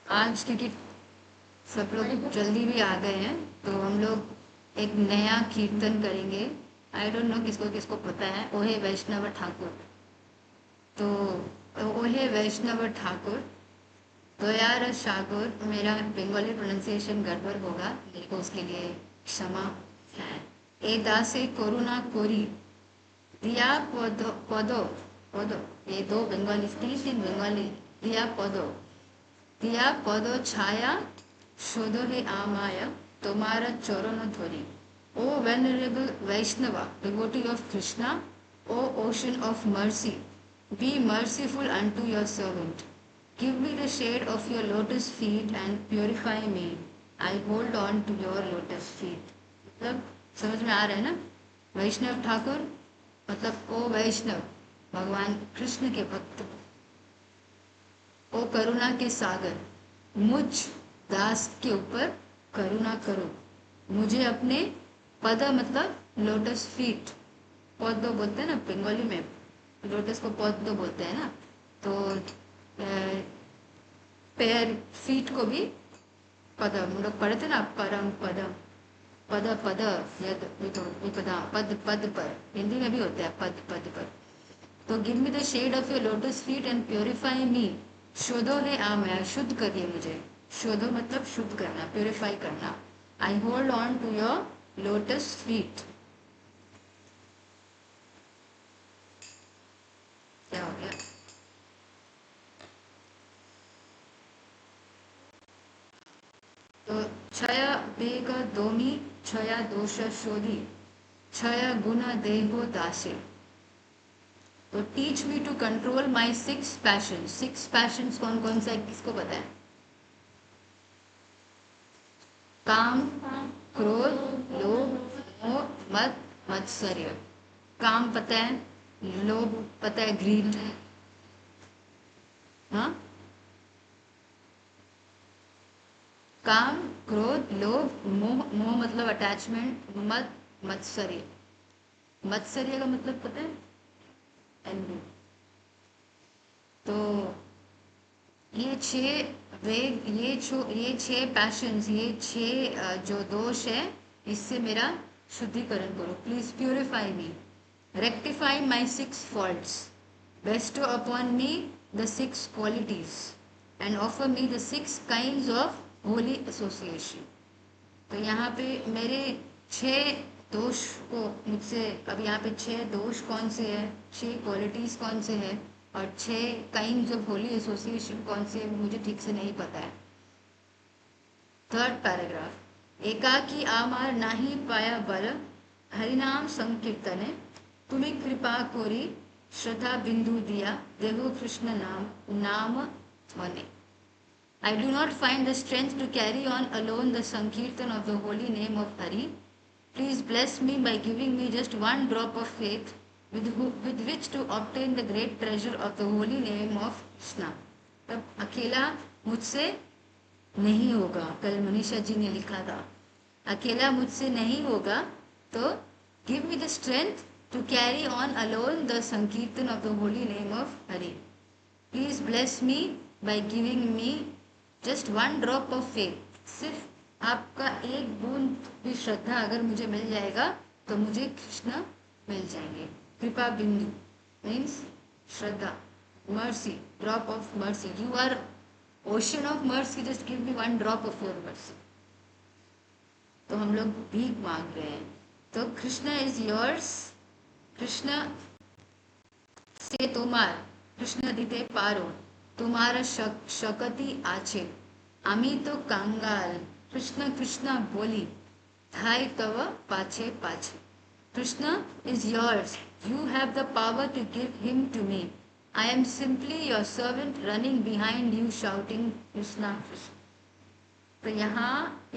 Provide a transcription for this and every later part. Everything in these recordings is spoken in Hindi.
आज क्योंकि सब लोग जल्दी भी आ गए हैं तो हम लोग एक नया कीर्तन करेंगे। आई डोंट नो किसको किसको पता है, ओहे वैष्णव ठाकुर। तो ओहे वैष्णव ठाकुर दयार सागर, मेरा बंगाली प्रोनाउंसिएशन गड़बड़ होगा, मेरे को उसके लिए क्षमा है। ए दासे करुणा कोरी दिया पदो पदो पदो, ये दो बंगाली स्पीच इन बंगाली। दिया पदो, दिया पदो छाया शोधो हे आमाया तुम्हारा चरण धोरी। O venerable Vaishnava, devotee of Krishna, O ocean of mercy, be merciful unto your servant. Give me the shade of your lotus feet and purify me. I hold on to your lotus feet. मतलब समझ में आ रहा है ना? वैष्णव ठाकुर मतलब ओ वैष्णव, भगवान कृष्ण के भक्त, ओ करुणा के सागर, मुझ दास के ऊपर करुणा करो। मुझे अपने पद मतलब लोटस फीट, पद्म बोलते हैं ना बंगाली में, लोटस को पद्म बोलते हैं ना। तो पैर फीट को भी पद, हम लोग पढ़े थे ना, परम पदम पद पद यद विपदा, पद पद पर, हिंदी में भी होता है पद पद पर। तो give me the shade of your lotus feet and purify me. शोधो है आमया, शुद्ध करिए मुझे। शोधो मतलब शुद्ध करना, प्योरीफाई करना। I hold on to your lotus feet. क्या हो गया? तो क्षय वेग दोमी, क्षया दोष शोधी, क्षय गुण देहो दासे। तो teach me to control my six passion. Six passion कौन कौन सा है, किसको पता है? काम, क्रोध, लोभ, मोह, मद, मत्सर्य। काम पता है, लोभ पता है, ग्रीड। हाँ, काम, क्रोध, लोभ, मोह, मोह मतलब अटैचमेंट, मद, मत्सर्य। मत्सर्य का मतलब पता है? एनवी। तो ये छह वेग, ये छह पैशंस, ये छह जो दोष है, इससे मेरा शुद्धिकरण करो। Please purify me, rectify my six faults, bestow upon me the six qualities and offer me the six kinds of holy association। तो यहाँ पे मेरे छह दोष को मुझसे, अब यहाँ पे छह दोष कौन से हैं, छह क्वालिटीज कौन से हैं, और छह काइंड्स ऑफ होली एसोसिएशन कौन से हैं, मुझे ठीक से नहीं पता है। थर्ड पैराग्राफ, एकाकी आमार नाही पाया बल, हरिनाम संकीर्तने तुम्हें कृपा कोरी, श्रद्धा बिंदु दिया देहो कृष्ण नाम नाम मने। I do not find the strength to carry on alone the Sankirtan of the holy name of Hari. Please bless me by giving me just one drop of faith with which to obtain the great treasure of the holy name of Krishna। तब अकेला मुझसे नहीं होगा, कल मनीषा जी ने लिखा था, अकेला मुझसे नहीं होगा, तो give me the strength to carry on alone the sankirtan of the holy name of Hari. Please bless me by giving me just one drop of faith. सिर्फ आपका एक बूंद भी श्रद्धा अगर मुझे मिल जाएगा तो मुझे कृष्ण मिल जाएंगे। कृपा बिंदु मीन्स श्रद्धा, mercy, drop of mercy. You are ocean of mercy, just give me one drop of your mercy. तो हम लोग भीख मांग रहे हैं। तो कृष्ण इज योर्स, कृष्ण से तुम्हार, कृष्ण दिते पारो, तुम्हारा शकति आछे, आमी तो कंगाल। कृष्ण कृष्ण बोली थाई तव पाछे पाछे। Krishna is yours, you have the power to give him to me. I am simply your servant running behind you shouting Krishna Krishna. तो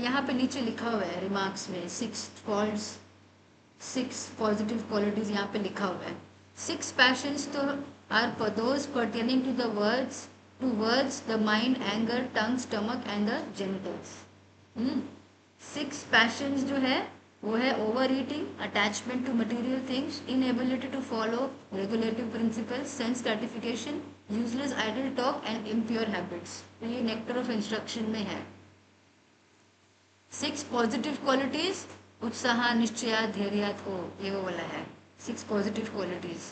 यहाँ पे नीचे लिखा हुआ है रिमार्क्स में, six faults, six positive qualities यहाँ पे लिखा हुआ है। सिक्स पैशंस तो are those pertaining to the words, to words, the mind, anger, tongue, stomach and the genitals. Six passions जो है वो है over eating, attachment to material things, inability to follow regulative principles, sense gratification, useless idle talk and impure habits, तो ये नेक्टर ऑफ इंस्ट्रक्शन में है। 6 पॉजिटिव क्वालिटीज, उत्साह, निश्चय, धैर्य, को ये वो वाला है। 6 positive qualities.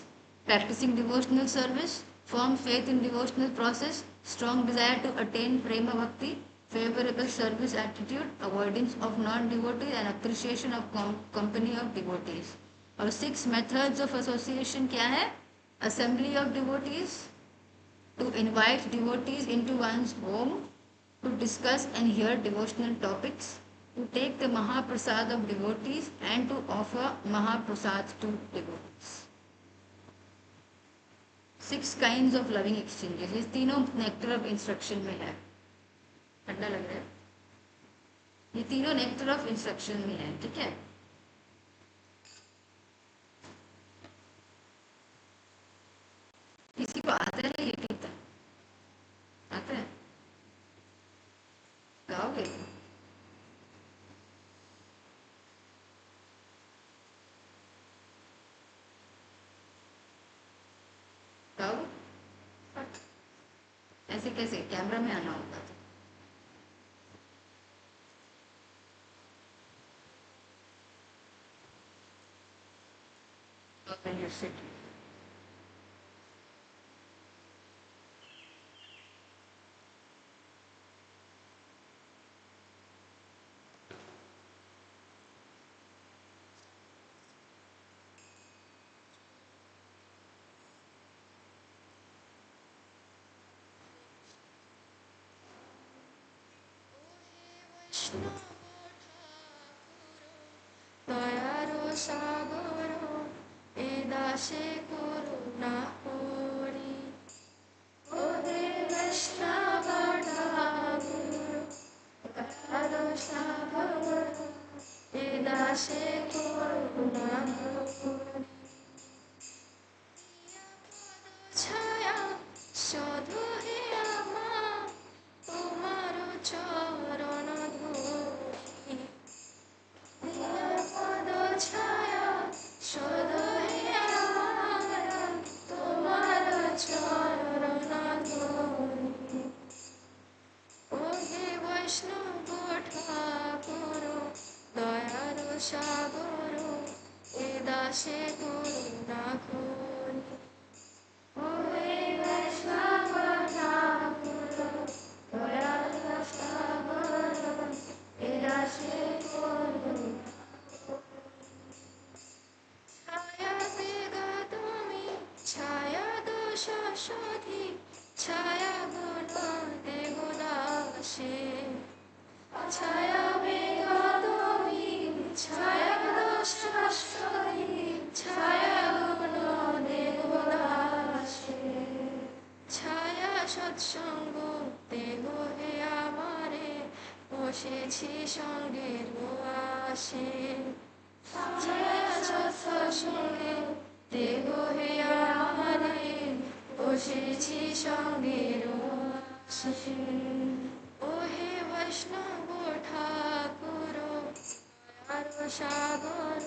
Practising devotional service, firm faith in devotional process, strong desire to attain prema bhakti, favorable service attitude, avoidance of non-devotees and appreciation of company of devotees। और 6 methods of association क्या है? Assembly of devotees, to invite devotees into one's home, to discuss and hear devotional topics, to take the Mahaprasad of devotees and to offer Mahaprasad to devotees। 6 kinds of loving exchanges, ये तीनों नेक्टर ऑफ इंस्ट्रक्शन में है। ठंडा लग रहा है? ये तीनों नेक्टर ऑफ इंस्ट्रक्शन में है, ठीक है। किसी को आता है ये गीता? आता है? गाओगे? गाओगे? ऐसे कैसे? कैमरा में आना होगा तो when you sit। দয়ারো সাগর এ দাসে করুণা করি, ও হে বৈষ্ণব ঠাকুর দয়ারো সাগর এ দাসে করুণা করি। ছায়া শুধু হে আমার তোমার চরণ ধরি, পদ ছায়া শুধু হে আমার তোমার চরণ ধরি, ও হে বৈষ্ণব ঠাকুর দয়ার সাগর এ দাসে করুণা করি, ও হে বৈষ্ণব ঠাকুর দয়ার সাগর এ দাসে করুণা। ছায়া বেগ তুমি ছায়া দোষ সধি, ছায়া গুণ দেবদাসে, ছায়া বেগ তুমি ছায়া দোষ সধি, ছায়া গুণ দেবদাসে, ছায়া সৎসঙ্গ দেহ হে আমারে বসেছি সঙ্গের আসে, ছায়া সৎসঙ্গে দেহ হে আমারে বসেছি সঙ্গের আসে, ও হে বৈষ্ণব ঠাকুর দয়ার সাগর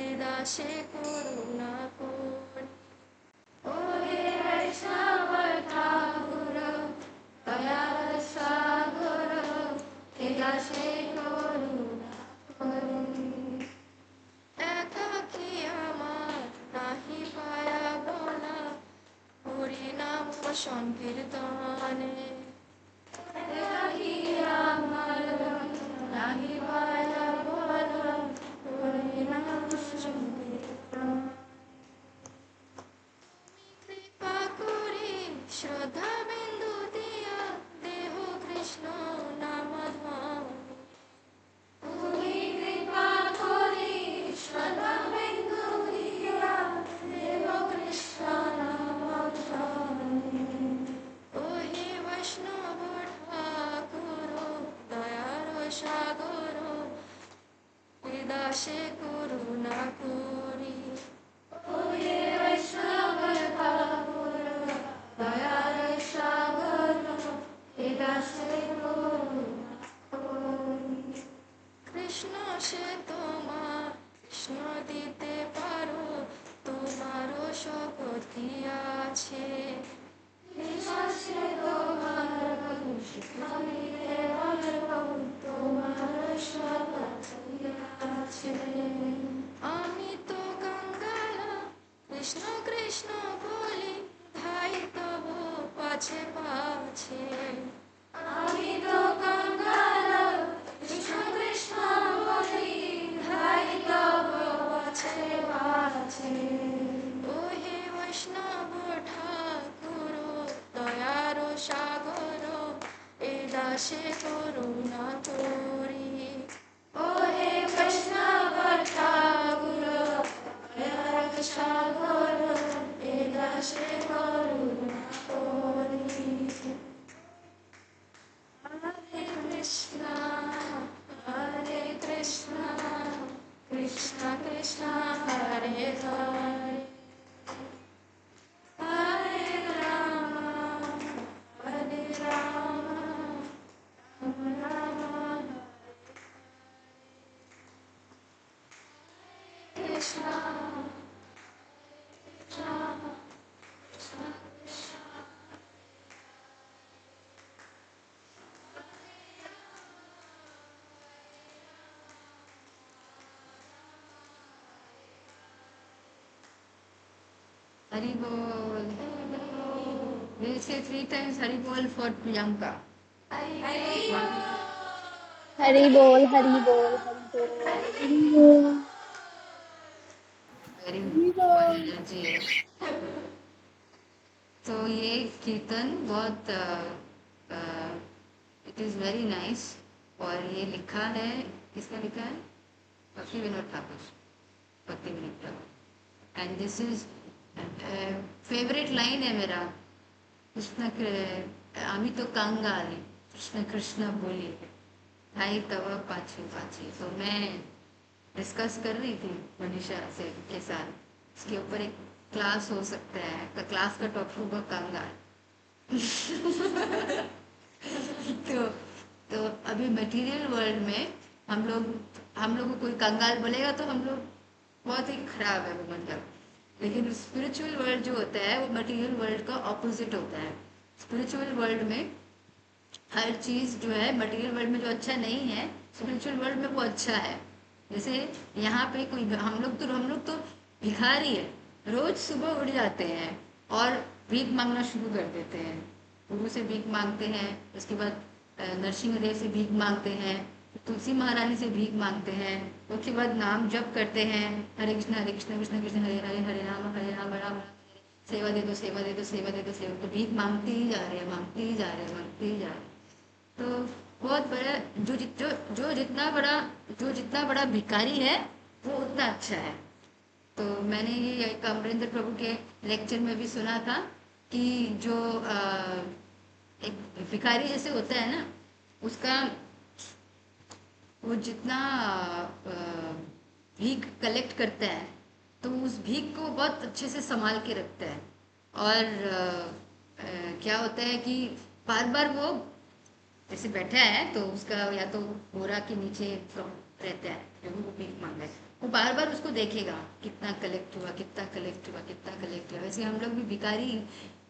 এ দাসে করুণা করি, ও হে বৈষ্ণব ঠাকুর দয়ার সাগর এ দাসে করুণা করি। একাকী আমার নাহি পায়া বলা হরিনাম সংকীর্তনে, একাকী আমার নাহি পায়া বলা হরিনাম সংকীর্তনে। কৃপা করি শ্রদ্ধা বিন্দু দিয়া দেহ কৃষ্ণ নাম ধ্বনি, তুমি কৃপা করি শ্রদ্ধা বিন্দু দিয়া দেহ কৃষ্ণ নাম ধ্বনি, ও হে দাসে করুণা করি। ও হে কৃষ্ণ ঠাকুর দয়ার সাগর, এ দাসে করুণা করি। হরে কৃষ্ণ হরে কৃষ্ণ কৃষ্ণ কৃষ্ণ হরে হরে, হরে রাম হরে রাম রাম রাম হরে Krishna Krishna Krishna Krishna. Hari Bol. We'll say 3 times Hari Bol for Priyanka. Hari बोल हरि बोल हरि बोल हरि बोल Very हरि बोल। energy है. तो ये कीर्तन बहुत इट इज़ वेरी नाइस, और ये लिखा है, किसने लिखा है? भक्ति विनोद ठाकुर, भक्ति Vinod Thakur. And this is favourite line है मेरा, आमी तो कंगाल, कृष्ण कृष्ण बोली भाई तब पाछे पाछे। तो मैं डिस्कस कर रही थी मनीषा से के साथ, इसके ऊपर एक क्लास हो सकता है, का क्लास का टॉपिक होगा कंगाल। तो तो अभी मटेरियल वर्ल्ड में हम लोग को कोई कंगाल बोलेगा तो हम लोग बहुत ही खराब है वो, मतलब। लेकिन स्पिरिचुअल वर्ल्ड जो होता है वो मटेरियल वर्ल्ड का ऑपोजिट होता है। स्पिरिचुअल वर्ल्ड में हर चीज़ जो है, मटेरियल वर्ल्ड में जो अच्छा नहीं है, स्पिरिचुअल वर्ल्ड में वो अच्छा है। जैसे यहाँ पे कोई हम लोग तो भिखारी है, रोज सुबह उठ जाते हैं और भीख मांगना शुरू कर देते हैं। गुरु से भीख मांगते हैं, उसके बाद नरसिंह से भीख मांगते हैं, तुलसी महारानी से भीख मांगते हैं, उसके बाद नाम जप करते हैं, हरे कृष्ण कृष्ण कृष्ण हरे हरे, हरे राम राम राम, सेवा दे दो सेवा दे दो सेवा दे दो सेवा। तो भीख मांगते ही जा रहे हैं, मांगते ही जा रहे हैं, मांगते ही जा रहे हैं। तो बहुत बड़ा जो जितना बड़ा भिखारी है वो उतना अच्छा है। तो मैंने ये एक अमरिंदर प्रभु के लेक्चर में भी सुना था कि जो एक भिखारी जैसे होता है ना, उसका वो जितना भीख कलेक्ट करता है तो उस भीख को बहुत अच्छे से संभाल के रखता है। और क्या होता है कि बार बार वो जैसे बैठा है तो उसका या तो बोरा के नीचे रहता है जो वो भीख मांग रहा है, वो बार बार उसको देखेगा कितना कलेक्ट हुआ, कितना कलेक्ट हुआ, कितना कलेक्ट हुआ। वैसे हम लोग भी भिखारी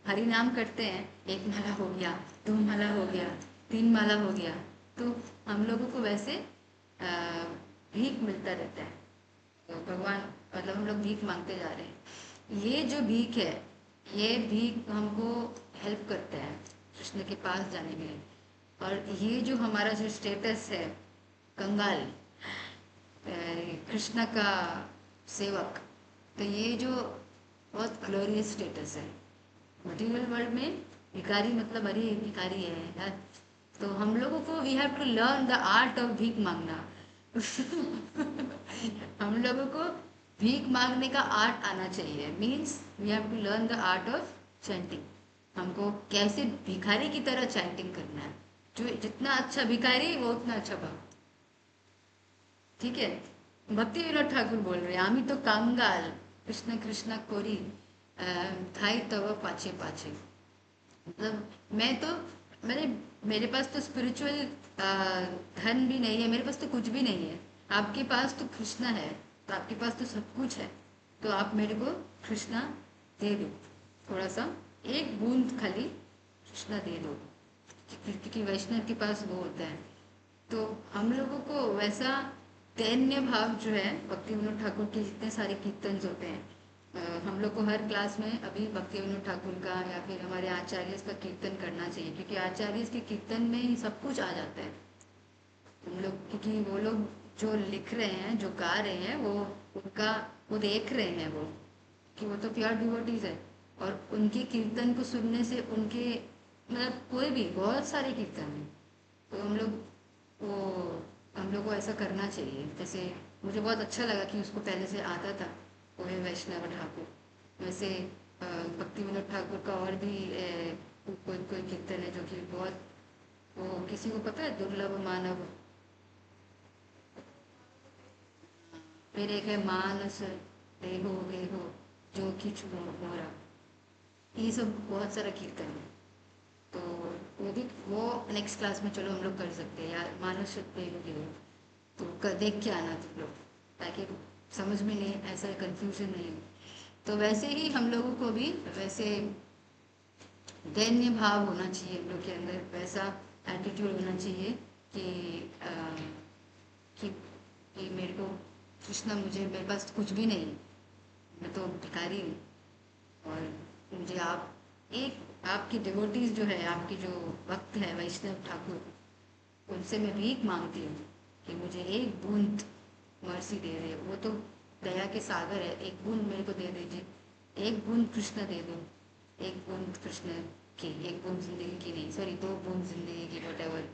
हरि नाम करते हैं, 1 माला हो गया, 2 माला हो गया, 3 माला हो गया, तो हम लोगों को वैसे भीख मिलता रहता है। तो भगवान, मतलब हम लोग भीख मांगते जा रहे हैं। ये जो भीख है, ये भीख हमको हेल्प करता है कृष्ण के पास जाने में। और ये जो हमारा जो स्टेटस है कंगाल, कृष्ण का सेवक, तो ये जो बहुत ग्लोरियस स्टेटस है। मटेरियल वर्ल्ड में भिखारी मतलब अरे भिखारी है यार, तो हम लोगों को we have to learn the art of भीख मांगना। हम लोगों को भीख मांगने का आर्ट आना चाहिए, means we have to learn the art of chanting. हमको कैसे भिखारी की तरह चैंटिंग करना है। जो जितना अच्छा भिखारी वो उतना अच्छा भक्त। ठीक है, भक्ति विनोद ठाकुर बोल रहे हैं, आमी तो कंगाल, कृष्ण कृष्ण कोरी थाई तव पाछे पाछे। मतलब मेरे पास तो स्पिरिचुअल धन भी नहीं है, मेरे पास तो कुछ भी नहीं है। आपके पास तो कृष्णा है, तो आपके पास तो सब कुछ है, तो आप मेरे को कृष्णा दे दो, थोड़ा सा एक बूंद खाली कृष्णा दे दो, क्योंकि वैष्णव के पास वो होता है। तो हम लोगों को वैसा दैन्य भाव जो है, भक्ति विनोद ठाकुर के जितने सारे कीर्तन होते हैं, हम लोग को हर क्लास में अभी भक्ति विनोद ठाकुर का या फिर हमारे आचार्य का कीर्तन करना चाहिए, क्योंकि आचार्य के कीर्तन में ही सब कुछ आ जाता है। हम लोग, क्योंकि वो लोग जो लिख रहे हैं, जो गा रहे हैं, वो देख रहे हैं, वो कि वो तो प्योर डिवोटीज है। और उनके कीर्तन को सुनने से उनके, मतलब कोई भी, बहुत सारे कीर्तन हैं, तो वो हम लोग को ऐसा करना चाहिए। जैसे मुझे बहुत अच्छा लगा कि उसको पहले से आता था, वो है वैष्णव ठाकुर। वैसे भक्ति विनोद ठाकुर का और भी कोई कोई कीर्तन है जो कि बहुत, वो किसी को पता है, दुर्लभ मानव। फिर एक है मानस देहो गेहो जो किच मोरा। ये सब बहुत सारा कीर्तन है। तो वो भी, वो नेक्स्ट क्लास में चलो हम लोग कर सकते हैं यार, मानस देहो गेहो। तो देख के आना तुम लोग, ताकि समझ में नहीं, ऐसा कन्फ्यूजन नहीं हो। तो वैसे ही हम लोगों को भी वैसे दैन्य भाव होना चाहिए हम लोग के अंदर, वैसा एटीट्यूड होना चाहिए कि अ, कि, कि मेरे को कृष्णा, मुझे, मेरे पास कुछ भी नहीं है, मैं तो भिखारी हूँ, और मुझे आप एक, आपकी डिवोटीज जो है, आपकी जो भक्त है वैष्णव ठाकुर, उनसे मैं भीख मांगती हूँ कि मुझे एक बूंद मर्सी दे दे। वो तो दया के सागर है, एक बूंद मेरे को दे दीजिए, एक बूंद कृष्ण दे दो, एक बूंद कृष्ण की, एक बूंद जिंदगी की नहीं, सॉरी, दो बूंद जिंदगी की, वट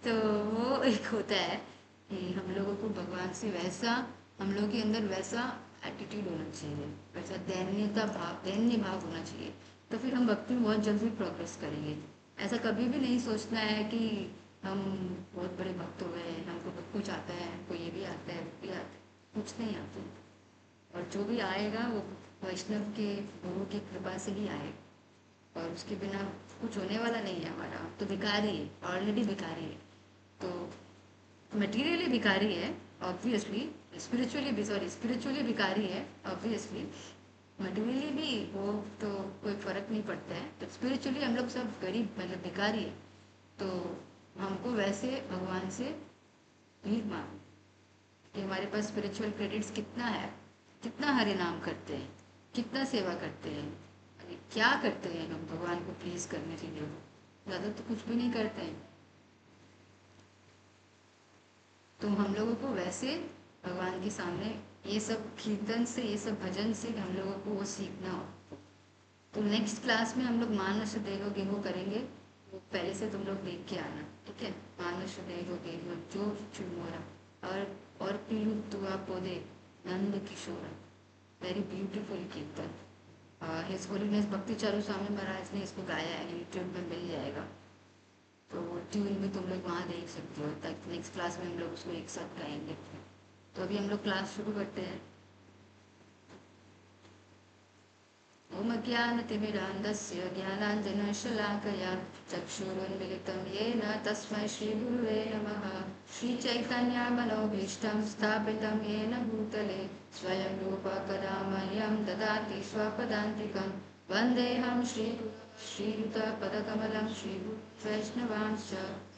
तो वो एक होता है कि हम लोगों को भगवान से वैसा, हम लोगों के अंदर वैसा एटीट्यूड होना चाहिए, वैसा दैन्यता भाव, दैन्य भाव होना चाहिए। तो फिर हम भक्ति में बहुत जल्दी प्रोग्रेस करेंगे। ऐसा कभी भी नहीं सोचना है कि हम बहुत बड़े भक्त हो गए हैं, हमको बहुत कुछ आता है, हमको ये भी आता है, वो भी आता है, कुछ नहीं आता। और जो भी आएगा वो वैष्णव के गुरु की कृपा से ही आएगा, और उसके बिना कुछ होने वाला नहीं है हमारा। तो भिखारी है, ऑलरेडी भिखारी है। तो मटेरियली भिखारी है ऑब्वियसली, स्पिरिचुअली भी, सॉरी, स्पिरिचुअली भिखारी है ऑब्वियसली, मटेरियली भी वो तो कोई फर्क नहीं पड़ता है। तो स्पिरिचुअली हम लोग सब गरीब, मतलब भिखारी है। तो हमको वैसे भगवान से भीख मांग कि हमारे पास स्पिरिचुअल क्रेडिट्स कितना है, कितना हरि नाम करते हैं, कितना सेवा करते हैं, अरे क्या करते हैं हम भगवान को प्लीज करने के लिए। ज़्यादा तो कुछ भी नहीं करते हैं। तो हम लोगों को वैसे भगवान के सामने ये सब कीर्तन से, ये सब भजन से हम लोगों को वो सीखना हो। तो नेक्स्ट क्लास में हम लोग मानस देहो गेहो करेंगे, वो पहले से तुम लोग देख के आना, ठीक है। मानस देहो गेहो जो चुमोरा, और पीलू तुआ पोदे नंद किशोरा। वेरी ब्यूटीफुल कीर्तन, हिज होलीनेस भक्ति चारू स्वामी महाराज ने इसको गाया है, यूट्यूब में मिल जाएगा। तो ट्यून भी तुम लोग वहाँ देख सकते हो, ताकि नेक्स्ट क्लास में हम लोग उसको एक साथ गाएंगे। तो अभी हम लोग क्लास शुरू करते हैं। ओम ज्ञानतिमिरान्धस्य ज्ञानाञ्जनशलाकया चक्षुरुन्मिलितं येन तस्मै श्रीगुरुवे नमः। श्रीचैतन्यमनोभीष्टं स्थापितं येन भूतले स्वयं रूप कदा मह्यं ददाति स्वपदान्तिकं। वन्देऽहं श्रीयुतपदकमलं श्रीवैष्णवांश्च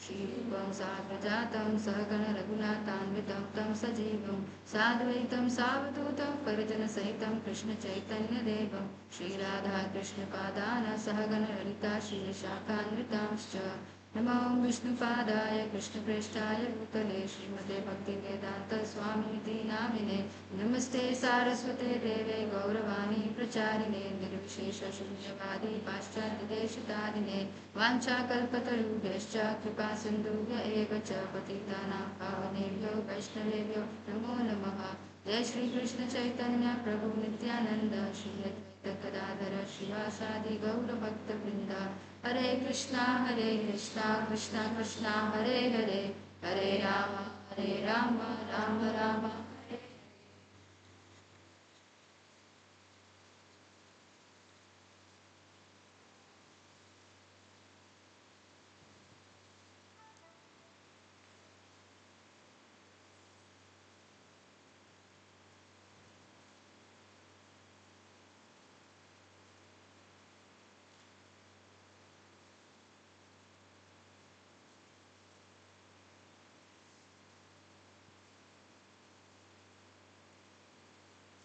श्रीरूपं साग्रजातं सहगण रघुनाथान्वितं तं सजीवं साद्वैतं सावधूतं परिजनसहितं कृष्णचैतन्यदेवं श्रीराधाकृष्णपादान सहगण ललिता श्रीविशाखान्वितांश्च। नमो विष्णुपादाय कृष्णप्रेष्ठाय भूतले श्रीमते भक्तिवेदान्तस्वामिनिति नामिने। नमस्ते सारस्वते देवे गौरवाणी प्रचारिणे निर्विशेषशून्यवादी पाश्चात्यदेशतारिणे। वाञ्छाकल्पतरुभ्यश्च कृपा सिन्धुभ्य एव च पतितानां पावनेभ्यो वैष्णवेभ्यो नमो नमः। जय श्री कृष्ण चैतन्य प्रभु नित्यानंद श्री अद्वैत गदाधर श्रीवासादि गौरभक्तवृंद। Hare Krishna Krishna Krishna Hare Hare, Hare Ram Ram Ram.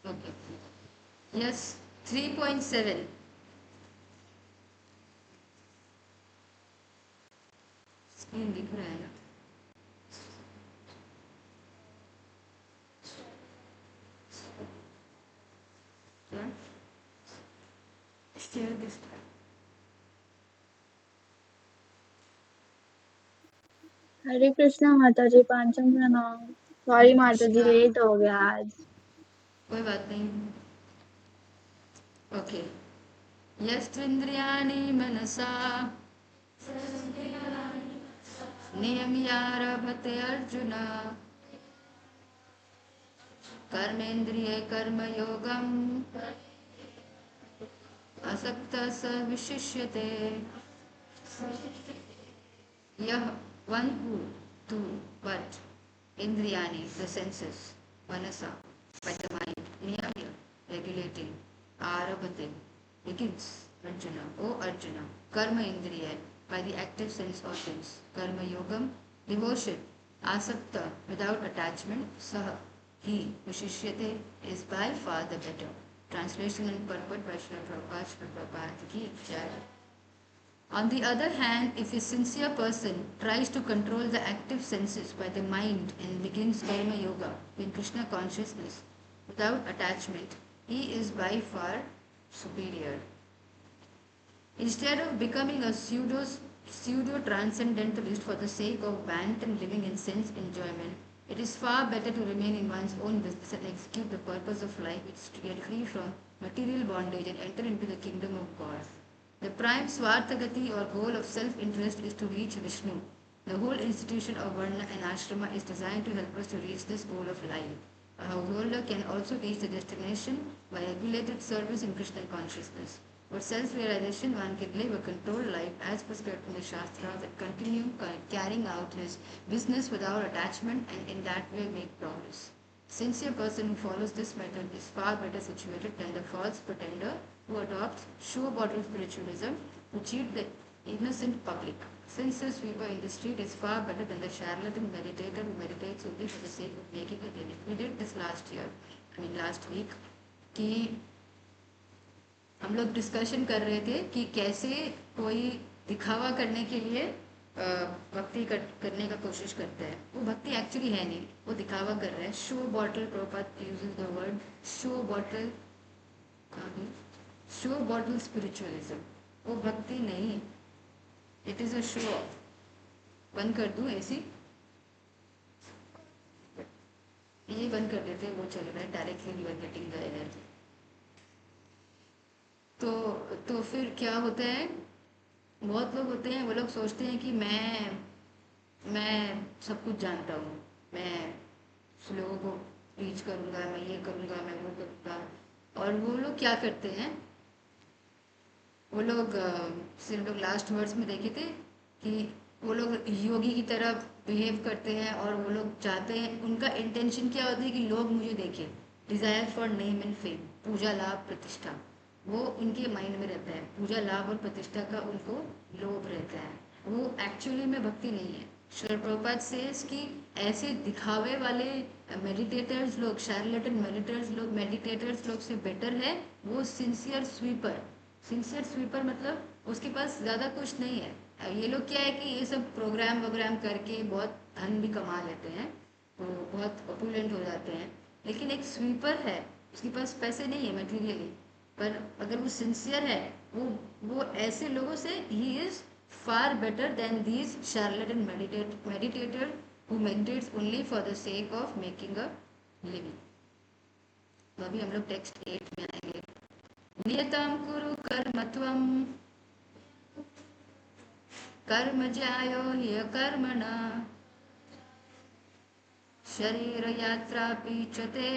Okay, yes, 3.7 screen दिख रहा है ना? क्या? Share this. हरे कृष्णा माता जी, पांचम प्रणाम। सॉरी माता जी, कृष्णा, लेट हो गया आज। कोई बात नहीं। ओके। यस्त्विन्द्रियाणि मनसा नियम्यारभते अर्जुन कर्मेन्द्रिये कर्मयोगम् असक्तः स विशिष्यते। यह one who to but indriyani the senses manasa by the mind niyamya regulating arabhate begins Arjuna. O Arjuna, karma indriya by the active sense organs, karma yogam devotion, asakta without attachment, saha he vishishyate is by far the better. Translation and purport by Srila Prabhupada. Srila Prabhupada ki jai. On the other hand, if a sincere person tries to control the active senses by the mind and begins karma yoga in Krishna consciousness without attachment, he is by far superior. Instead of becoming a pseudo transcendentalist for the sake of wanton living in sense enjoyment, it is far better to remain in one's own business and execute the purpose of life, which is to get free from material bondage and enter into the kingdom of God. The prime Swarthagati or goal of self-interest is to reach Vishnu. The whole institution of Varna and Ashrama is designed to help us to reach this goal of life. A householder can also reach the destination by regulated service in Krishna consciousness. For self-realization, one can live a controlled life as prescribed in the Shastras and continue carrying out his business without attachment and in that way make progress. Sincere person who follows this method is far better situated than the false pretender who adopts show bottle spiritualism to cheat the innocent public. Sincere sweeper in the street is far better than the charlatan meditator who meditates only for the sake of making a living. We did this last week कि हम लोग डिस्कशन कर रहे थे कि कैसे कोई दिखावा करने के लिए करने का कोशिश करता है। वो भक्ति एक्चुअली है नहीं, वो दिखावा कर रहा है। Show bottle, Prabhupada uses the word show bottle, show bottle spiritualism, वो भक्ति नहीं, it is a show off. बंद कर दूं ऐसी, ये बंद कर देते, वो चल रहा है directly you are getting the energy. तो फिर क्या होता है, बहुत लोग होते हैं, वो लोग सोचते हैं कि मैं सब कुछ जानता हूँ, मैं लोगों को रीच करूँगा, मैं ये करूँगा, मैं वो करूँगा। और वो लोग क्या करते हैं, वो लोग सिर्फ लोग लास्ट वर्ड्स में देखे थे कि वो लोग योगी की तरह बिहेव करते हैं और वो लोग चाहते हैं, उनका इंटेंशन क्या होता है कि लोग मुझे देखें, desire for name and fame, पूजा लाभ प्रतिष्ठा, वो उनके माइंड में रहता है। पूजा लाभ और प्रतिष्ठा का उनको लोभ रहता है, वो एक्चुअली में भक्ति नहीं है। श्रील प्रभुपाद सेज कि ऐसे दिखावे वाले मेडिटेटर्स लोग, शार्लेटन मेडिटेटर्स लोग से बेटर है वो सिंसियर स्वीपर। सिंसियर स्वीपर मतलब उसके पास ज़्यादा कुछ नहीं है। ये लोग क्या है कि ये सब प्रोग्राम वोग्राम करके बहुत धन भी कमा लेते हैं, तो बहुत ऑपुलेंट हो जाते हैं। लेकिन एक स्वीपर है, उसके पास पैसे नहीं है मटेरियली, पर अगर वो सिंसियर है, वो ऐसे लोगों से he is far better than these charlatan meditator who meditates only for the sake of making a living. तो अभी हम लोग टेक्स्ट 8 में आएंगे। नियतम कुरु कर्मत्वम कर्म ज्यायो ह्य कर्मणा शरीर यात्रा पीचते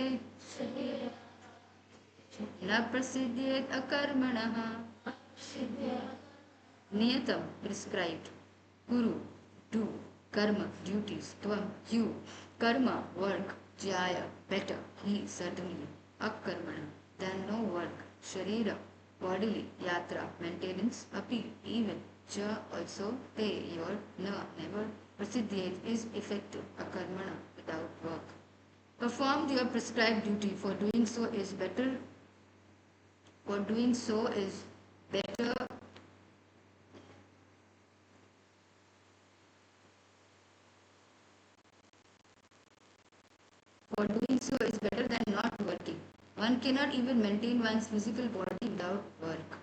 न प्रसिद्ध्येत अकर्मणः। नियतम prescribed, guru do, karma duties, tvam you, karma work, jaya better, he certainly, akarmana than no work, sharira bodily, yatra maintenance, api even, cha also, te your, na never, prasiddhyet is effective, akarmana without work. Perform your prescribed duty, for doing so is better, for doing so is better For doing so is better than not working. One cannot even maintain one's physical body without work.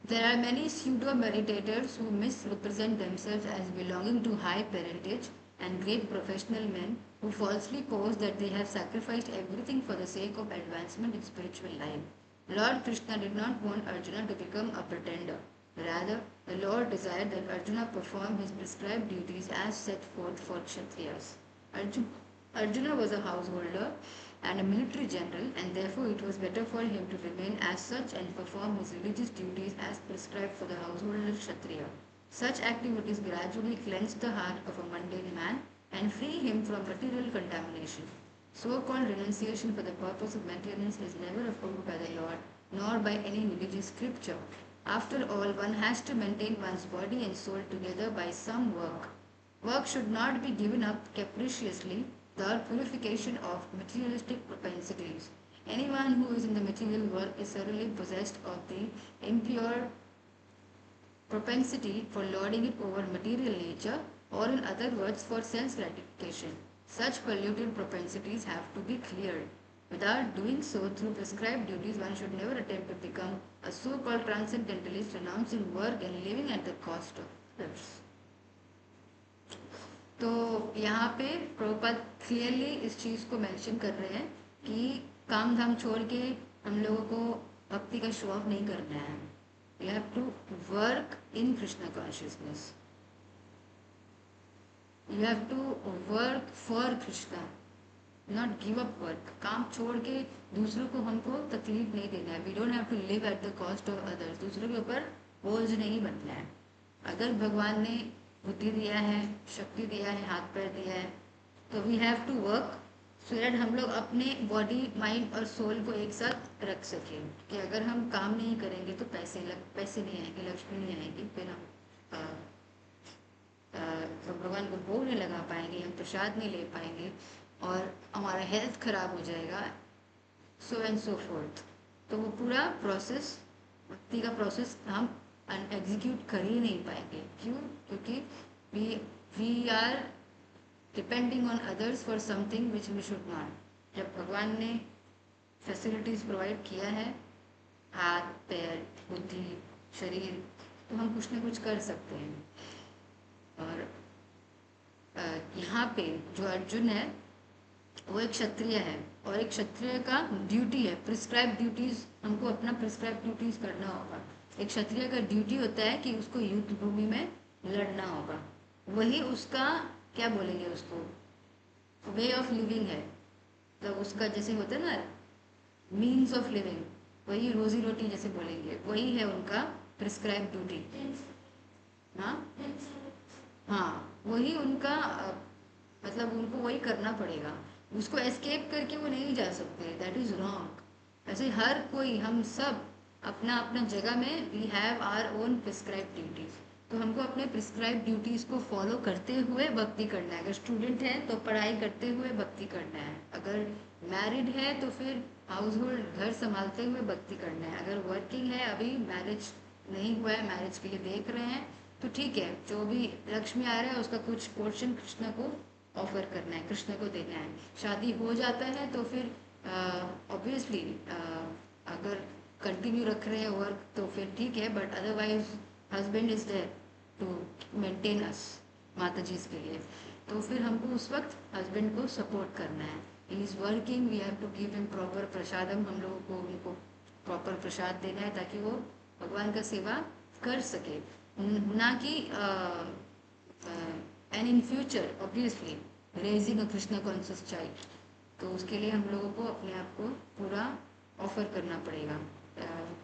There are many pseudo meditators who misrepresent themselves as belonging to high parentage and great professional men who falsely pose that they have sacrificed everything for the sake of advancement in spiritual life. Lord Krishna did not want Arjuna to become a pretender. Rather, the Lord desired that Arjuna perform his prescribed duties as set forth for Kshatriyas. Arjuna was a householder and a military general, and therefore it was better for him to remain as such and perform his religious duties as prescribed for the householder Kshatriya. Such activities gradually cleanse the heart of a mundane man and free him from material contamination. So-called renunciation for the purpose of maintenance is never approved by the Lord, nor by any religious scripture. After all, one has to maintain one's body and soul together by some work. Work should not be given up capriciously without purification of materialistic propensities. Anyone who is in the material world is certainly possessed of the impure propensity for lording it over material nature, or in other words, for sense gratification. Such polluted propensities have to be cleared. Without doing so through prescribed duties, one should never attempt to become a so-called transcendentalist, renouncing work and living at the cost of others. तो यहाँ पे प्रभुपाद क्लियरली इस चीज़ को मेंशन कर रहे हैं कि काम धाम छोड़ के हम लोगों को भक्ति का शो ऑफ नहीं करना है. You have to work in Krishna consciousness. You have to work for Krishna, not give up work. काम छोड़ के दूसरों को हमको तकलीफ नहीं देना है. We don't have to live at the cost of others. दूसरों के ऊपर बोझ नहीं बनना है. अगर भगवान ने बुद्धि दिया है, शक्ति दिया है, हाथ पैर दिया है, तो we have to work so that हम लोग अपने बॉडी, माइंड और सोल को एक साथ रख सकें. कि अगर हम काम नहीं करेंगे तो पैसे नहीं आएंगे, लक्ष्मी नहीं आएगी, फिर हम तो भगवान को भोग नहीं लगा पाएंगे, हम प्रसाद नहीं ले पाएंगे और हमारा हेल्थ खराब हो जाएगा, सो एंड सो फोर्थ. तो वो पूरा प्रोसेस, भक्ति का प्रोसेस हम एग्जीक्यूट कर ही नहीं पाएंगे. क्यों? क्योंकि we are depending on others for something which we should not. जब भगवान ने फैसिलिटीज़ प्रोवाइड किया है, हाथ पैर बुद्धि शरीर, तो हम कुछ ना कुछ कर सकते हैं. और यहाँ पे जो अर्जुन है वो एक क्षत्रिय है, और एक क्षत्रिय का ड्यूटी है प्रिस्क्राइब ड्यूटीज़. हमको अपना प्रिस्क्राइब ड्यूटीज़ करना होगा. एक क्षत्रिय का ड्यूटी होता है कि उसको युद्ध भूमि में लड़ना होगा. वही उसका क्या बोलेंगे, उसको वे ऑफ लिविंग है. तो उसका जैसे होता है ना मीन्स ऑफ लिविंग, वही रोजी रोटी जैसे बोलेंगे, वही है उनका प्रिस्क्राइब ड्यूटी. हाँ, वही उनका मतलब उनको वही करना पड़ेगा. उसको एस्केप करके वो नहीं जा सकते. That is wrong. ऐसे हर कोई, हम सब अपना अपना जगह में we have our own prescribe duties. तो हमको अपने प्रिस्क्राइब ड्यूटीज़ को फॉलो करते हुए भक्ति करना है. अगर स्टूडेंट है तो पढ़ाई करते हुए भक्ति करना है. अगर मैरिड है तो फिर हाउस होल्ड घर संभालते हुए भक्ति करना है. अगर वर्किंग है, अभी मैरिज नहीं हुआ है, मैरिज के लिए देख रहे हैं, तो ठीक है, जो भी लक्ष्मी आ रहा है उसका कुछ पोर्शन कृष्ण को ऑफर करना है, कृष्ण को देना है. शादी हो जाता है तो फिर ऑब्वियसली अगर कंटिन्यू रख रहे हैं वर्क तो फिर ठीक है, but otherwise husband is there to maintain us, माता जी के लिए. तो फिर हमको उस वक्त हस्बैंड को सपोर्ट करना है. He is working, we have to give him proper prasadam. हम लोगों को उनको प्रॉपर प्रसाद देना है ताकि वो भगवान का सेवा कर सके. ना कि and in future obviously raising a Krishna conscious child. तो उसके लिए हम लोगों को अपने आप को पूरा ऑफर करना पड़ेगा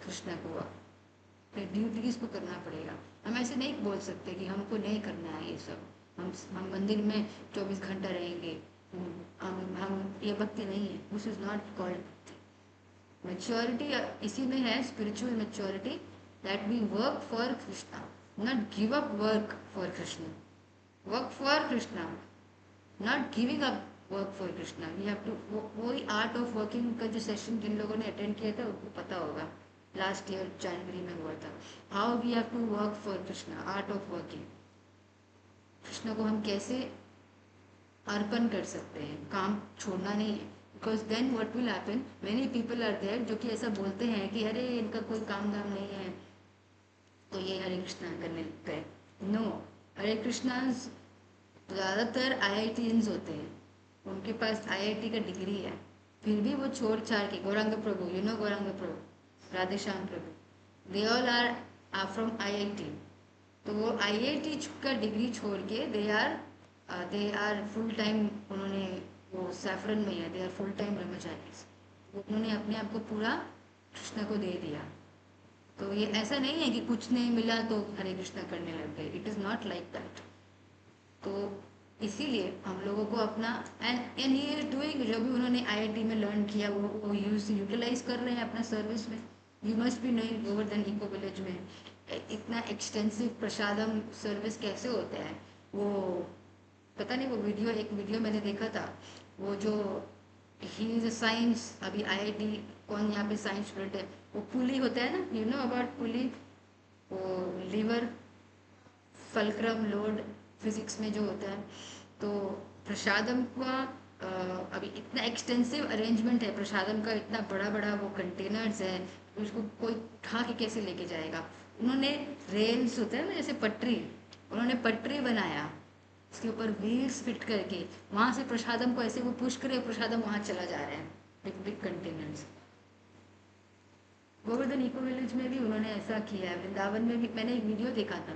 कृष्णा को, अपने ड्यूटीज़ को करना पड़ेगा. हम ऐसे नहीं बोल सकते कि हमको नहीं करना है ये सब, हम मंदिर में 24 घंटा रहेंगे, हम ये भक्ति नहीं है. This is not called maturity. इसी में है spiritual maturity, that we work for Krishna, not give up work for Krishna. Work for Krishna, not giving up work for Krishna. We have to, वही आर्ट ऑफ वर्किंग का जो सेशन जिन लोगों ने अटेंड किया था उनको पता होगा, लास्ट ईयर जनवरी में हुआ था. How we have to work for Krishna, art of working. Krishna को हम कैसे अर्पण कर सकते हैं, काम छोड़ना नहीं है. Because then what will happen, many people are there जो कि ऐसा बोलते हैं कि अरे इनका कोई काम धाम नहीं है तो ये हरे कृष्णा करने लगते हैं. नो, हरे कृष्णाज तो ज़्यादातर IITians होते हैं, उनके पास IIT का डिग्री है, फिर भी वो छोड़ छाड़ के Gauranga Prabhu, Gauranga Prabhu, Radheshyam Prabhu, they all are from IIT। तो वो IIT का डिग्री छोड़ के दे आर फुल टाइम, उन्होंने वो सैफरन में है, दे आर फुल टाइम ब्रह्मचारी। उन्होंने अपने आप को पूरा कृष्ण को दे दिया। तो ये ऐसा नहीं है कि कुछ नहीं मिला तो हरे कृष्णा करने लग गए, it is not like that. तो इसीलिए हम लोगों को अपना एंड ही इज डूइंग, जो भी उन्होंने IIT में लर्न किया वो यूटिलाइज कर रहे हैं अपना सर्विस में। You must be knowing Govardhan eco village में इतना एक्सटेंसिव प्रसादम सर्विस कैसे होता है। वो पता नहीं, वो वीडियो, एक वीडियो मैंने देखा था, वो जो ही इज अ साइंस, अभी IIT, कौन यहाँ पे साइंस स्टूडेंट है, वो पुली होता है ना, यू नो अबाउट पुली, वो लीवर फलक्रम लोड फिजिक्स में जो होता है। तो प्रसादम का अभी इतना एक्सटेंसिव अरेंजमेंट है प्रसादम का, इतना बड़ा बड़ा वो कंटेनर्स है, उसको कोई उठा के कैसे लेके जाएगा। उन्होंने रेल्स होते हैं ना जैसे पटरी, उन्होंने पटरी बनाया, उसके ऊपर व्हील्स फिट करके वहाँ से प्रसादम को ऐसे वो पुश करे, प्रसादम वहाँ चला जा रहा है, big big containers. Govardhan eco village में भी उन्होंने ऐसा किया है, वृंदावन में भी मैंने एक वीडियो देखा था।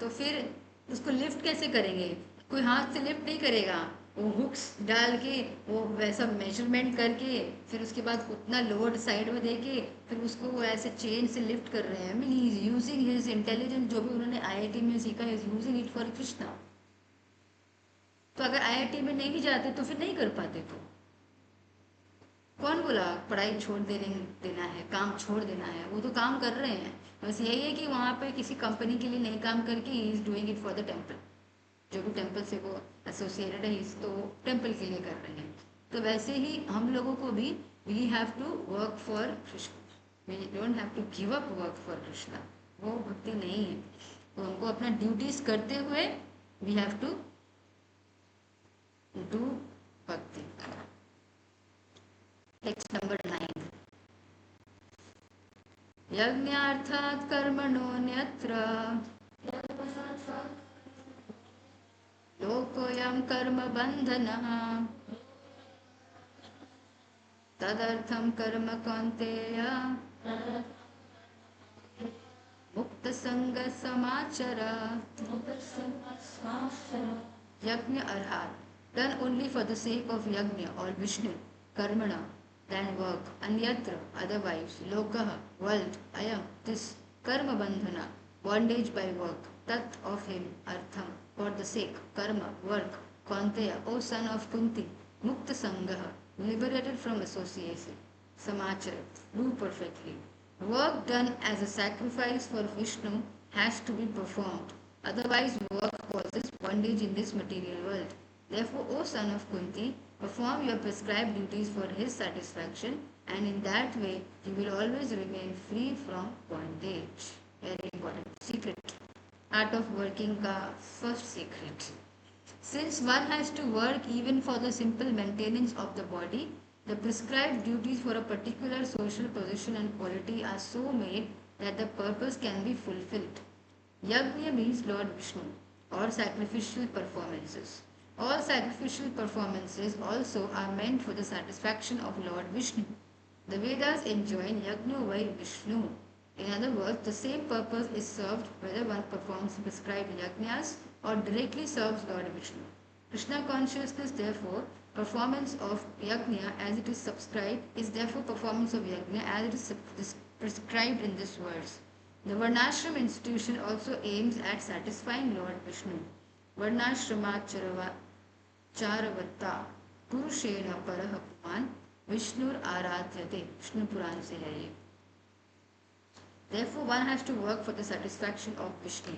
तो फिर उसको लिफ्ट कैसे करेंगे, कोई हाथ से लिफ्ट नहीं करेगा, वो हुक्स डाल के वो वैसा मेजरमेंट करके फिर उसके बाद उतना लोड साइड में दे के फिर उसको वो ऐसे चेन से लिफ्ट कर रहे हैं। Mean he is using his intelligence, जो भी उन्होंने IIT में सीखा है, is using it for Krishna. तो अगर IIT में नहीं जाते तो फिर नहीं कर पाते। तो कौन बोला पढ़ाई छोड़ देना है, काम छोड़ देना है, वो तो काम कर रहे हैं। बस यही है कि वहाँ पे किसी कंपनी के लिए नहीं काम करके he is doing it for the temple, जो भी टेम्पल से वो एसोसिएटेड है, तो टेम्पल के लिए कर रहे हैं। तो वैसे ही हम लोगों को भी we have to work for Krishna, we don't have to give up work for Krishna, वो भक्ति नहीं है। तो हमको अपना ड्यूटीज करते हुए वी हैव टू डू भक्ति। टेक्स्ट नंबर 9, यज्ञार्थात् कर्मणोऽन्यत्र लोकोऽयं कर्म बन्धनः तदर्थं कर्म कौन्तेय मुक्तसंगः समाचर। Yajna arhat, done only for the sake of Yajna or Vishnu, Karmana, then work, Anyatra, otherwise, Lokaha, world, Ayam, this, Karma Bandhana, bondage by work, Tat of him, Artham, for the sake, Karma, work, Kaunteya, O son of Kunti, Mukta Sangaha, liberated from association, Samachara, do perfectly. Work done as a sacrifice for Vishnu has to be performed. Otherwise, work causes bondage in this material world. Therefore, O son of Kunti, perform your prescribed duties for his satisfaction, and in that way you will always remain free from bondage. Very important. Secret. Art of working ka first secret. Since one has to work even for the simple maintenance of the body, the prescribed duties for a particular social position and quality are so made that the purpose can be fulfilled. Yajna means Lord Vishnu or sacrificial performances. All sacrificial performances also are meant for the satisfaction of Lord Vishnu. The Vedas enjoin Yajna by Vishnu. In other words, the same purpose is served whether one performs prescribed yajnas or directly serves Lord Vishnu. Krishna consciousness, therefore, performance of yajna as it is subscribed is therefore performance of yajna as it is prescribed in this verse. The Varnashram institution also aims at satisfying Lord Vishnu. Varnashrama charavatta purushena parah puman Vishnur आराध्यते, Vishnu पुराण से है ये। Therefore, one has to work for the satisfaction of Vishnu.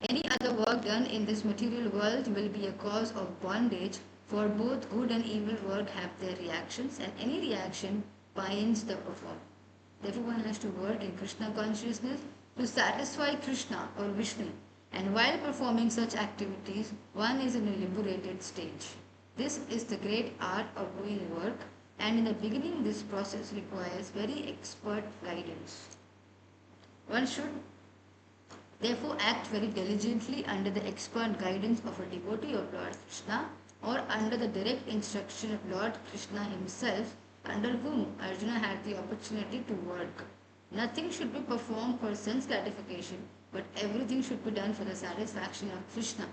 Any other work done in this material world will be a cause of bondage, for both good and evil work have their reactions, and any reaction binds the performer. Therefore, one has to work in Krishna consciousness to satisfy Krishna or Vishnu, and while performing such activities, one is in a liberated stage. This is the great art of doing work, and in the beginning, this process requires very expert guidance. One should Therefore, act very diligently under the expert guidance of a devotee of Lord Krishna or under the direct instruction of Lord Krishna himself, under whom Arjuna had the opportunity to work. Nothing should be performed for sense gratification, but everything should be done for the satisfaction of Krishna.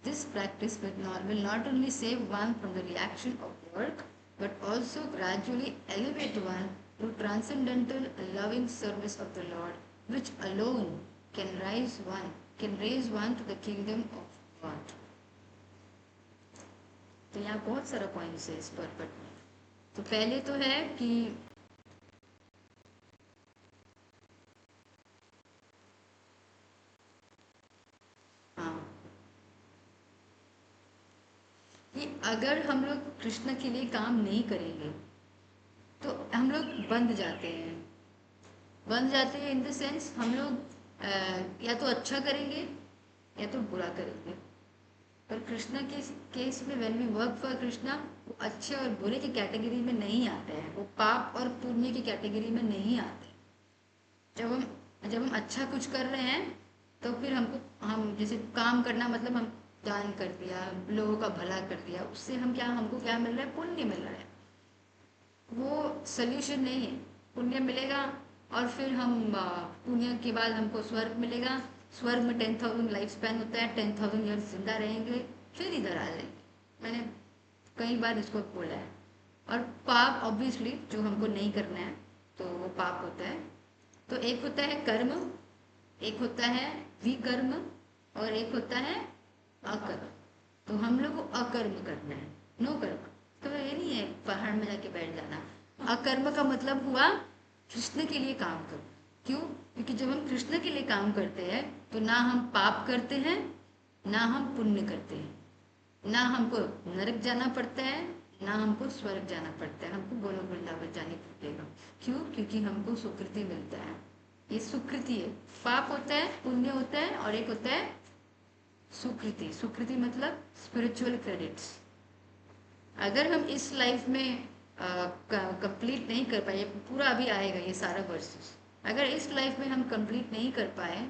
This practice will not only save one from the reaction of work, but also gradually elevate one to transcendental loving service of the Lord, which alone can raise one to the kingdom of God. तो यहाँ बहुत सारा पॉइंट्स है इस पर्पट में. तो पहले तो है कि हाँ, कि अगर हम लोग कृष्ण के लिए काम नहीं करेंगे तो हम लोग बंध जाते हैं इन द सेंस हम लोग या तो अच्छा करेंगे या तो बुरा करेंगे. पर कृष्णा के केस में when we work for Krishna, वो अच्छे और बुरे की कैटेगरी में नहीं आते हैं, वो पाप और पुण्य की कैटेगरी में नहीं आते. जब हम अच्छा कुछ कर रहे हैं तो फिर हम जैसे काम करना मतलब हम दान कर दिया, लोगों का भला कर दिया, उससे हमको क्या मिल रहा है? पुण्य मिल रहा है. वो सोल्यूशन नहीं है. पुण्य मिलेगा और फिर हम पुण्य के बाद हमको स्वर्ग मिलेगा. स्वर्ग में 10,000 लाइफ स्पैन होता है, 10,000 ईयर्स जिंदा रहेंगे, फिर इधर आ जाएंगे. मैंने कई बार इसको बोला है. और पाप ऑब्वियसली जो हमको नहीं करना है तो वो पाप होता है. तो एक होता है कर्म, एक होता है विकर्म और एक होता है अकर्म. तो हम लोग को अकर्म करना है, नो कर्म. तो ये नहीं है पहाड़ में जाके बैठ जाना. अकर्म का मतलब हुआ कृष्ण के लिए काम करो. क्यों? क्योंकि जब हम कृष्ण के लिए काम करते हैं तो ना हम पाप करते हैं ना हम पुण्य करते हैं, ना हमको नरक जाना पड़ता है ना हमको स्वर्ग जाना पड़ता है. हमको गोलोक वृंदावन जाने पड़ेगा. क्यों? क्योंकि हमको सुकृति मिलता है. ये सुकृति है. पाप होता है, पुण्य होता है और एक होता है सुकृति. सुकृति मतलब स्पिरिचुअल क्रेडिट्स. अगर हम इस लाइफ में कंप्लीट नहीं कर पाए, पूरा अभी आएगा ये सारा वर्सेस, अगर इस लाइफ में हम कंप्लीट नहीं कर पाए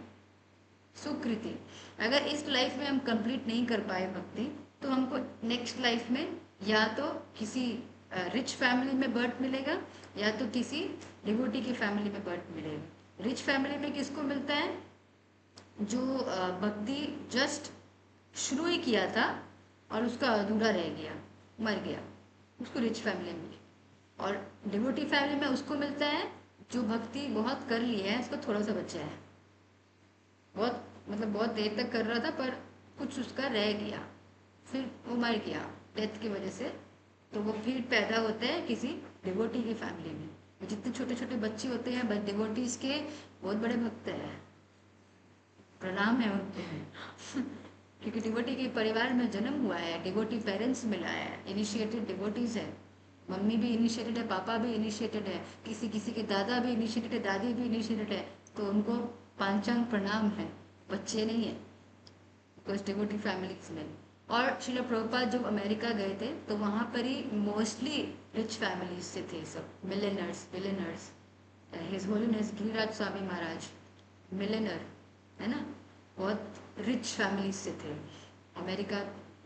सुकृति, अगर इस लाइफ में हम कंप्लीट नहीं कर पाए भक्ति, तो हमको नेक्स्ट लाइफ में या तो किसी रिच फैमिली में बर्थ मिलेगा या तो किसी डिवोटी की फैमिली में बर्थ मिलेगा. रिच फैमिली में किसको मिलता है? जो भक्ति जस्ट शुरू ही किया था और उसका अधूरा रह गया, मर गया, उसको रिच फैमिली मिली. और डिवोटी फैमिली में उसको मिलता है जो भक्ति बहुत कर ली है, उसको थोड़ा सा बचा है, बहुत देर तक कर रहा था पर कुछ उसका रह गया, फिर वो मर गया डेथ की वजह से. तो वो फिर पैदा होता है किसी डिवोटी की फैमिली में. जितने छोटे छोटे बच्चे होते हैं बस डिवोटीज के बहुत बड़े भक्त हैं, प्रणाम है उनको क्योंकि डिवोटी के परिवार में जन्म हुआ है, डिवोटी पेरेंट्स मिला है, इनिशिएटेड डिवोटीज है. मम्मी भी इनिशिएटेड है, पापा भी इनिशिएटेड है, किसी किसी के दादा भी इनिशिएटेड है, दादी भी इनिशिएटेड है. तो उनको पांचांग प्रणाम है, बच्चे नहीं है, बिकॉज डिवोटी फैमिलीज में. और श्रील प्रभुपाद जब अमेरिका गए थे तो वहाँ पर ही मोस्टली रिच फैमिलीज से थे सब, मिलेनर्स. हिज होलीनेस गिरिराज स्वामी महाराज मिलेनर है ना, बहुत रिच फैमिलीज से थे. अमेरिका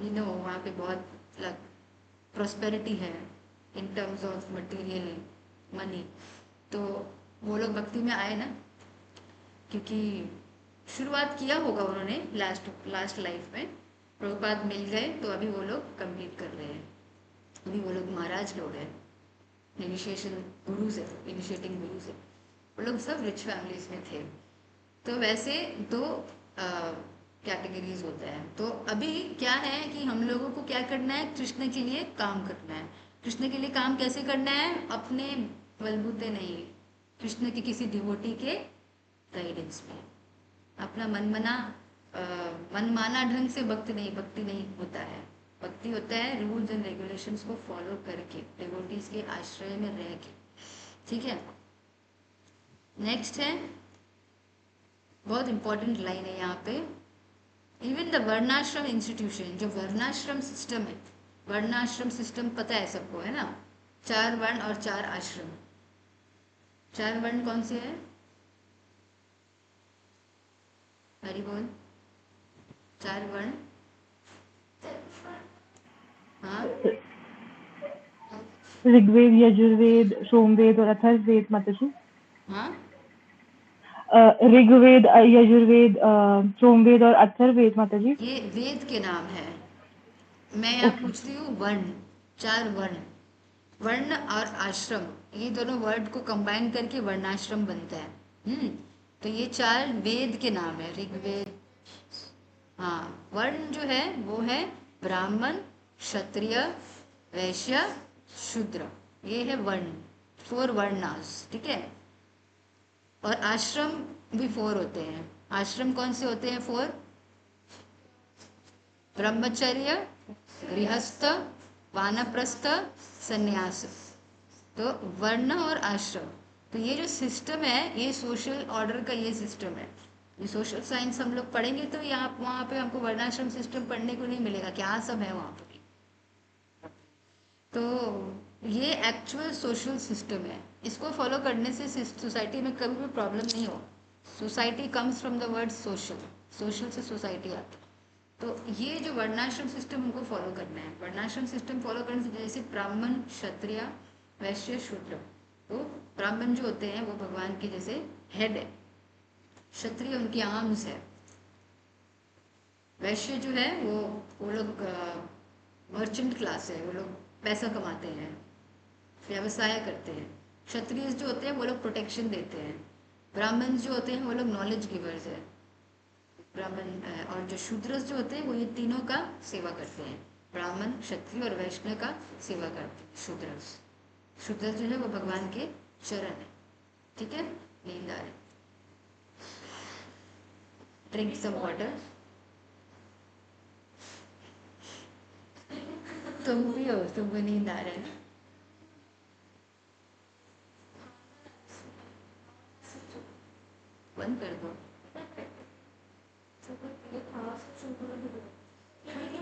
वहाँ पे बहुत प्रॉस्पेरिटी है in terms of material money. तो वो लोग भक्ति में आए ना, क्योंकि शुरुआत किया होगा उन्होंने लास्ट लाइफ में. प्रभुपाद मिल गए तो अभी वो लोग कंप्लीट कर रहे हैं. अभी वो लोग महाराज लोग हैं, इनिशिएशन गुरु से, इनिशिएटिंग गुरु से. वो लोग सब रिच फैमिलीज में थे. तो वैसे दो कैटेगरीज होता है. तो अभी क्या है कि हम लोगों को क्या करना है? कृष्ण के लिए काम करना है. कृष्ण के लिए काम कैसे करना है? अपने बलबूते नहीं, कृष्ण के किसी डिवोटी के गाइडेंस में. अपना मनमाना ढंग से भक्ति नहीं होता है. भक्ति होता है रूल्स एंड रेगुलेशंस को फॉलो करके, डिवोटीज के आश्रय में रह के. ठीक है. नेक्स्ट है, बहुत इंपॉर्टेंट लाइन है यहाँ पे. इवन द वर्णाश्रम इंस्टीट्यूशन, जो वर्णाश्रम सिस्टम है, वर्णाश्रम सिस्टम पता है सबको, है ना? 4 वर्ण और 4 आश्रम. 4 वर्ण कौन से हैं? हरि बोल। 4 वर्ण। हाँ, ऋग्वेद, यजुर्वेद, सोमवेद और अथर्ववेद माताजी। हाँ, ऋग्वेद, यजुर्वेद, सोमवेद और अथर्ववेद माताजी। ये वेद के नाम है। मैं यहाँ ओके। पूछ रही हूँ वर्ण। 4 वर्ण। वर्ण और आश्रम, ये दोनों वर्ड को कंबाइन करके वर्णाश्रम बनता है। तो ये 4 वेद के नाम है। ऋग्वेद। हाँ, वर्ण जो है वो है ब्राह्मण, क्षत्रिय, वैश्य, शूद्र। ये है वर्ण। 4 वर्णास, ठीक है। और आश्रम भी 4 होते हैं। आश्रम कौन से होते हैं 4? ब्रह्मचर्य, गृहस्थ, वानप्रस्थ, संन्यास। तो वर्ण और आश्रम, तो ये जो सिस्टम है ये सोशल ऑर्डर का ये सिस्टम है। ये सोशल साइंस हम लोग पढ़ेंगे तो यहाँ वहाँ पे हमको वर्णाश्रम सिस्टम पढ़ने को नहीं मिलेगा, क्या सब है वहाँ पे। तो ये एक्चुअल सोशल सिस्टम है। इसको फॉलो करने से सोसाइटी में कभी भी प्रॉब्लम नहीं हो। Society comes from the word social. Social से सोसाइटी आती है। तो ये जो वर्णाश्रम सिस्टम हमको फॉलो करना है। वर्णाश्रम सिस्टम फॉलो करने से जैसे ब्राह्मण, क्षत्रिय, वैश्य, शूद्र। तो ब्राह्मण जो होते हैं वो भगवान के जैसे हेड है। क्षत्रिय उनकी आर्म्स है। वैश्य जो है वो लोग मर्चेंट क्लास है। वो लोग पैसा कमाते हैं, व्यवसाय करते हैं। क्षत्रिय जो होते हैं वो लोग प्रोटेक्शन देते हैं। ब्राह्मण जो होते हैं वो लोग नॉलेज गिवर्स है। ब्राह्मण और जो शूद्र जो होते हैं वो ये तीनों का सेवा करते हैं। ब्राह्मण, क्षत्रिय और वैष्णव का सेवा करते हैं शूद्र। शूद्र जो है वो भगवान के चरण है। ठीक है, नींद आ रही। Drink some water. तुम भी हो, तुमको नींद आ रहा है ना? बंद कर दो।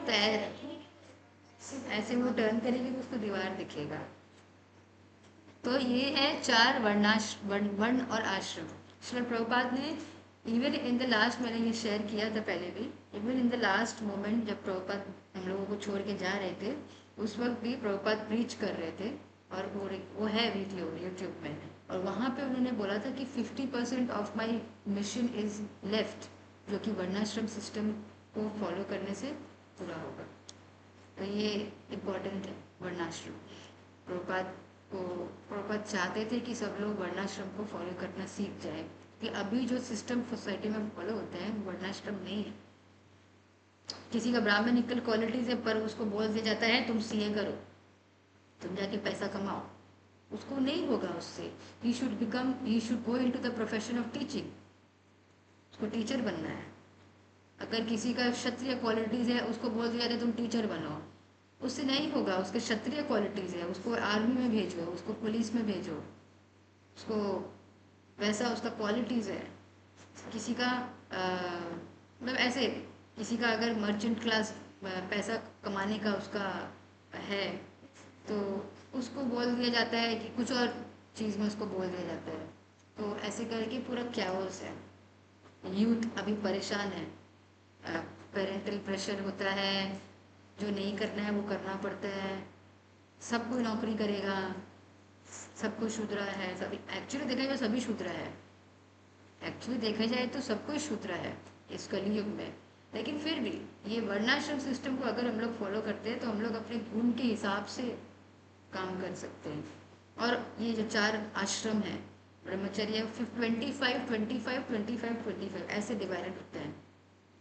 पैर ऐसे वो टर्न करेगी तो उसको दीवार दिखेगा। तो ये है 4 वर्ण और आश्रम। श्रील प्रभुपाद ने इवन इन द लास्ट, मैंने ये शेयर किया था पहले भी, even in the last moment जब प्रभुपाद हम लोगों को छोड़ के जा रहे थे उस वक्त भी प्रभुपाद प्रीच कर रहे थे। और वो है वीडियो यूट्यूब में। और वहाँ पे उन्होंने बोला था कि 50% of my mission is left, जो कि वर्णाश्रम सिस्टम को फॉलो करने से पूरा होगा। तो ये इम्पोर्टेंट है वर्णाश्रम। प्रभुपाद प्रभुपाद चाहते थे कि सब लोग वर्णाश्रम को फॉलो करना सीख जाए, कि अभी जो सिस्टम सोसाइटी में फॉलो होते हैं वो वर्णाश्रम नहीं है। किसी का ब्राह्मणिकल क्वालिटीज है पर उसको बोल दिया जाता है तुम सीए करो, तुम जाके पैसा कमाओ। उसको नहीं होगा उससे। He should go into the profession of teaching. उसको टीचर बनना है। अगर किसी का क्षत्रिय क्वालिटीज है उसको बोल दिया जाए तुम टीचर बनो, उससे नहीं होगा। उसके क्षत्रिय क्वालिटीज है, उसको आर्मी में भेजो, उसको पुलिस में भेजो, उसको वैसा उसका क्वालिटीज है। किसी का मतलब ऐसे, किसी का अगर मर्चेंट क्लास पैसा कमाने का उसका है तो उसको बोल दिया जाता है कि कुछ और चीज़ में उसको बोल दिया जाता है। तो ऐसे करके पूरा कैओस है। यूथ अभी परेशान है। पेरेंटल प्रेशर होता है, जो नहीं करना है वो करना पड़ता है। सब कोई नौकरी करेगा, सब कोई शूद्र है। सभी एक्चुअली देखा जाए सभी शूद्र है। एक्चुअली देखा जाए तो सब कोई शूद्र है इस कलयुग में। लेकिन फिर भी ये वर्णाश्रम सिस्टम को अगर हम लोग फॉलो करते हैं तो हम लोग अपने गुण के हिसाब से काम कर सकते हैं। और ये जो 4 आश्रम है, ब्रह्मचर्य 25 ऐसे डिवाइडेड होता है।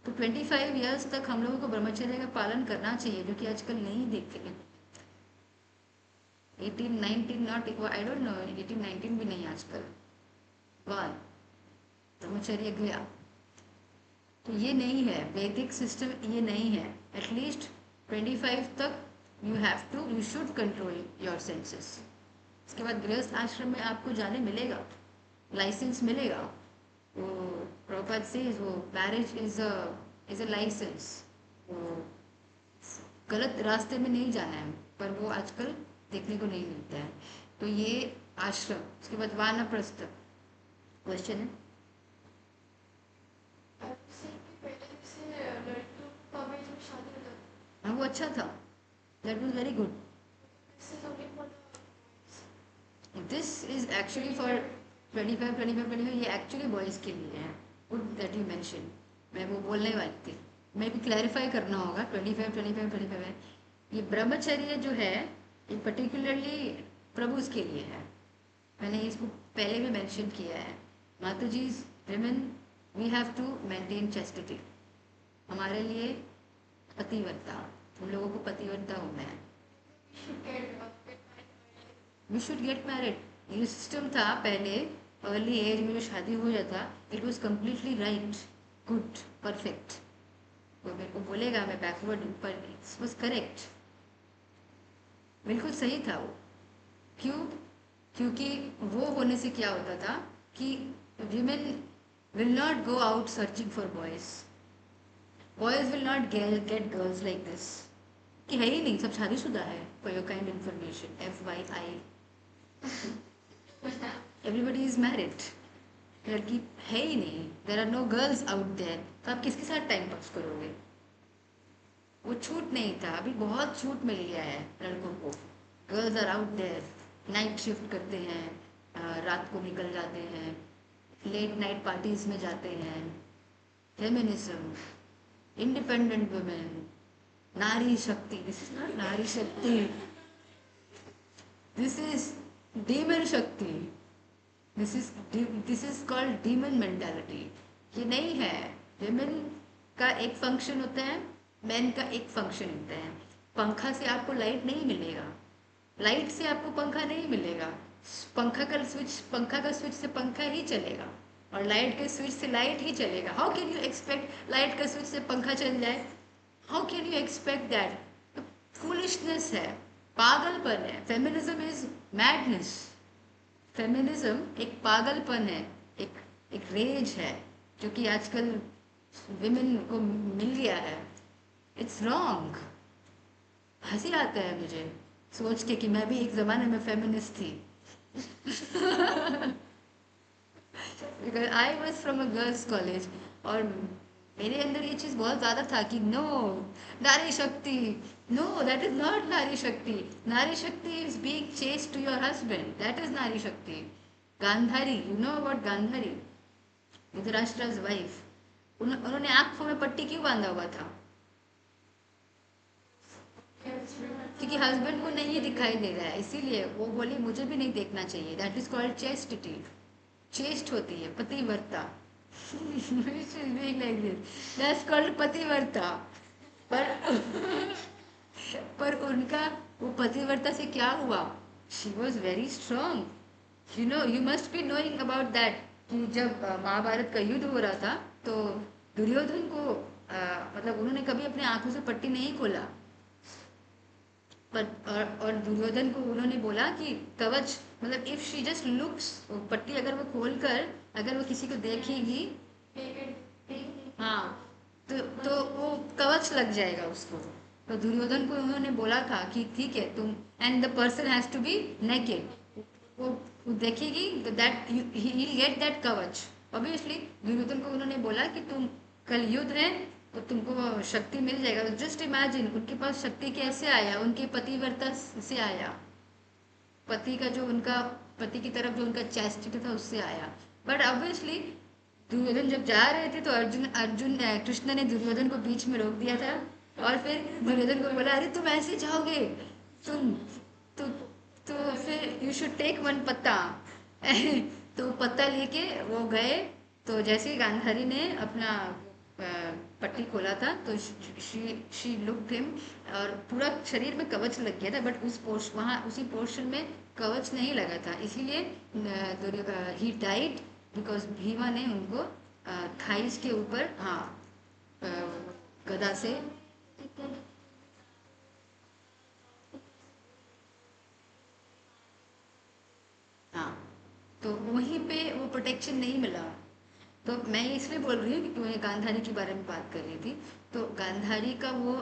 तो 25 ईयर्स तक हम लोगों को ब्रह्मचर्य का पालन करना चाहिए, जो कि आजकल नहीं देखते हैं। 18 19 नॉट, आई डोंट नो, 18 19 भी नहीं आजकल। वन ब्रह्मचर्य गया। तो ये नहीं है वैदिक सिस्टम, ये नहीं है। एटलीस्ट 25 तक you should control your senses. इसके बाद गृहस्थ आश्रम में आपको जाने मिलेगा, लाइसेंस मिलेगा। वो प्रभुपाद से वो मैरिज इज अ लाइसेंस। वो गलत रास्ते में नहीं जाना है, पर वो आजकल देखने को नहीं मिलता है। तो ये आश्रम। उसके बाद वानप्रस्थ क्वेश्चन है। हाँ वो अच्छा था, that was very good. This is only for this is actually for 25 ये एक्चुअली बॉयज़ के लिए है. Good that you mention. मैं वो बोलने वाली थी, मैं भी क्लैरिफाई करना होगा. 25 है. ये ब्रह्मचर्य जो है ये पर्टिकुलरली प्रभुज के लिए है. मैंने इसको पहले भी मेंशन किया है. माता जी, women, we have to maintain chastity. हमारे लिए पतिव्रता, हम लोगों को पतिव्रता होना है. We should get married. ये सिस्टम था पहले, अर्ली एज में जो शादी हो जाता, it was completely right, good, perfect. वो मेरे को बोलेगा मैं बैकवर्ड, पर इट वॉज करेक्ट, बिल्कुल सही था वो. क्यों? क्योंकि वो होने से क्या होता था कि women will not go out searching for boys. Boys will not get girls like this. कि है ही नहीं, सब शादीशुदा है. For your kind information, FYI. Everybody is married. लड़की है ही नहीं. There are no girls out there. तो आप किसके साथ टाइम पास करोगे? वो छूट नहीं था, अभी बहुत छूट मिल गया है लड़कों को. Girls are out there, night shift करते हैं, रात को निकल जाते हैं, लेट नाइट पार्टीज में जाते हैं. फेमिनिज्म, इंडिपेंडेंट वुमेन, नारी शक्ति. दिस इज नॉट नारी शक्ति, दिस इज डीमन शक्ति. This is called demon mentality. ये नहीं है. विमेन का एक फंक्शन होता है, मैन का एक फंक्शन होता है. पंखा से आपको लाइट नहीं मिलेगा, लाइट से आपको पंखा नहीं मिलेगा. पंखा का स्विच से पंखा ही चलेगा, और लाइट के स्विच से लाइट ही चलेगा. How can you expect light का स्विच से पंखा चल जाए? How can you expect that? Foolishness है, पागलपन है. Feminism is madness. फेमिनिज्म एक पागलपन है, एक रेज है जो कि आजकल विमेन को मिल गया है. It's wrong. हंसी आता है मुझे सोच के कि मैं भी एक ज़माने में फेमिनिस्ट थी. Because I was from a girls college, और मेरे अंदर ये चीज़ बहुत ज़्यादा था कि नो, नारी शक्ति, नो, दैट इज़ नॉट नारी शक्ति. Nari shakti is being chaste to your husband, that is nari shakti. Gandhari, you know about Gandhari, Dhritarashtra's wife. उन्होंने आंखों में पट्टी क्यों बांधा हुआ था? क्योंकि हस्बैंड को नहीं दिखाई दे रहा है, इसीलिए वो बोली मुझे भी नहीं देखना चाहिए. That is called chastity. Chest होती है पतिव्रता. दैट्स कॉल्ड पतिव्रता. पर उनका वो पतिव्रता से क्या हुआ? She was very strong. You know, you must be knowing about that कि जब महाभारत का युद्ध हो रहा था तो दुर्योधन को मतलब उन्होंने कभी अपने आंखों से पट्टी नहीं खोला. और दुर्योधन को उन्होंने बोला कि कवच, मतलब इफ शी जस्ट लुक्स, पट्टी अगर वो खोल कर अगर वो किसी को देखेगी, हाँ, तो वो कवच लग जाएगा उसको. तो दुर्योधन को उन्होंने बोला था कि ठीक है तुम, and the person has to be naked. वो देखेगी तो that he will get that कवच. ऑब्वियसली दुर्योधन को उन्होंने बोला कि तुम कल युद्ध है तो तुमको शक्ति मिल जाएगा. जस्ट इमेजिन उनके पास शक्ति कैसे आया? उनके पतिव्रता से आया. पति का जो उनका पति की तरफ जो उनका चैस्टिटी था उससे आया. बट ऑब्वियसली दुर्योधन जब जा रहे थे तो अर्जुन कृष्ण ने दुर्योधन को बीच में रोक दिया था, और फिर दुर्योधन को बोला अरे तुम ऐसे जाओगे, तुम तो फिर यू शुड टेक वन पत्ता. तो पत्ता लेके वो गए. तो जैसे ही गांधारी ने अपना पट्टी खोला था तो शी लुक्ड हिम, और पूरा शरीर में कवच लग गया था. बट वहाँ उसी पोर्शन में कवच नहीं लगा था, इसीलिए ही डाइड बिकॉज भीमा ने उनको थाइस के ऊपर, हाँ, गदा से, हाँ, तो वहीं पे वो प्रोटेक्शन नहीं मिला. तो मैं इसलिए बोल रही हूँ कि मैं गांधारी के बारे में बात कर रही थी. तो गांधारी का वो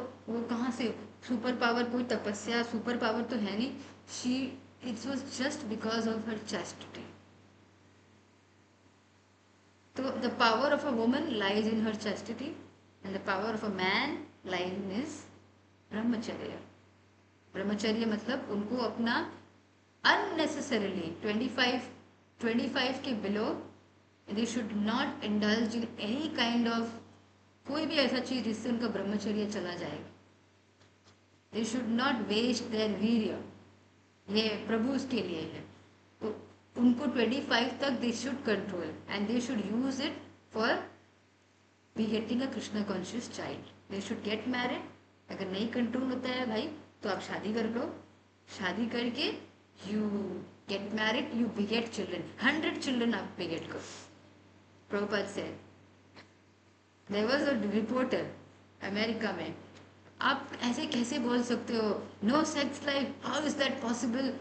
कहाँ से सुपर पावर, कोई तपस्या सुपर पावर तो है नहीं. She it was just because of her chastity. तो the power of a woman lies in her chastity, and the power of a man lies in his brahmacharya. ब्रह्मचर्य मतलब उनको अपना unnecessarily 25 के below they should not indulge in any kind of कोई भी ऐसा चीज जिससे उनका ब्रह्मचर्य चला जाएगा। They should not waste their virya, ये प्रभु के लिए है। तो उनको 25 तक they should control and they should use it for begetting a Krishna conscious child. They should get married. अगर नहीं कंट्रोल होता है भाई तो आप शादी कर लो, शादी करके you get married, you beget children, 100 children आप beget करो। प्रभुपाद से there was a reporter America में, आप ऐसे कैसे बोल सकते हो no sex life, how is that possible?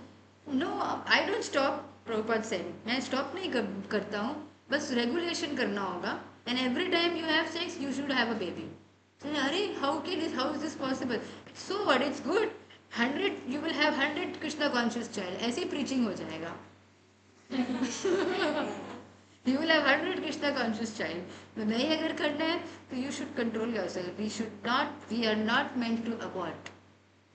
No, I don't stop. Prabhupada से मैं स्टॉप नहीं करता हूँ, बस रेगुलेशन करना होगा and every time you have sex you should have a baby. अरे how is this possible? So what, it's good, 100 you will have 100 Krishna conscious child, ऐसे ही प्रीचिंग हो जाएगा। You will have 100 Krishna conscious child. तो नहीं अगर करना है तो you should control yourself. We are not meant to abort,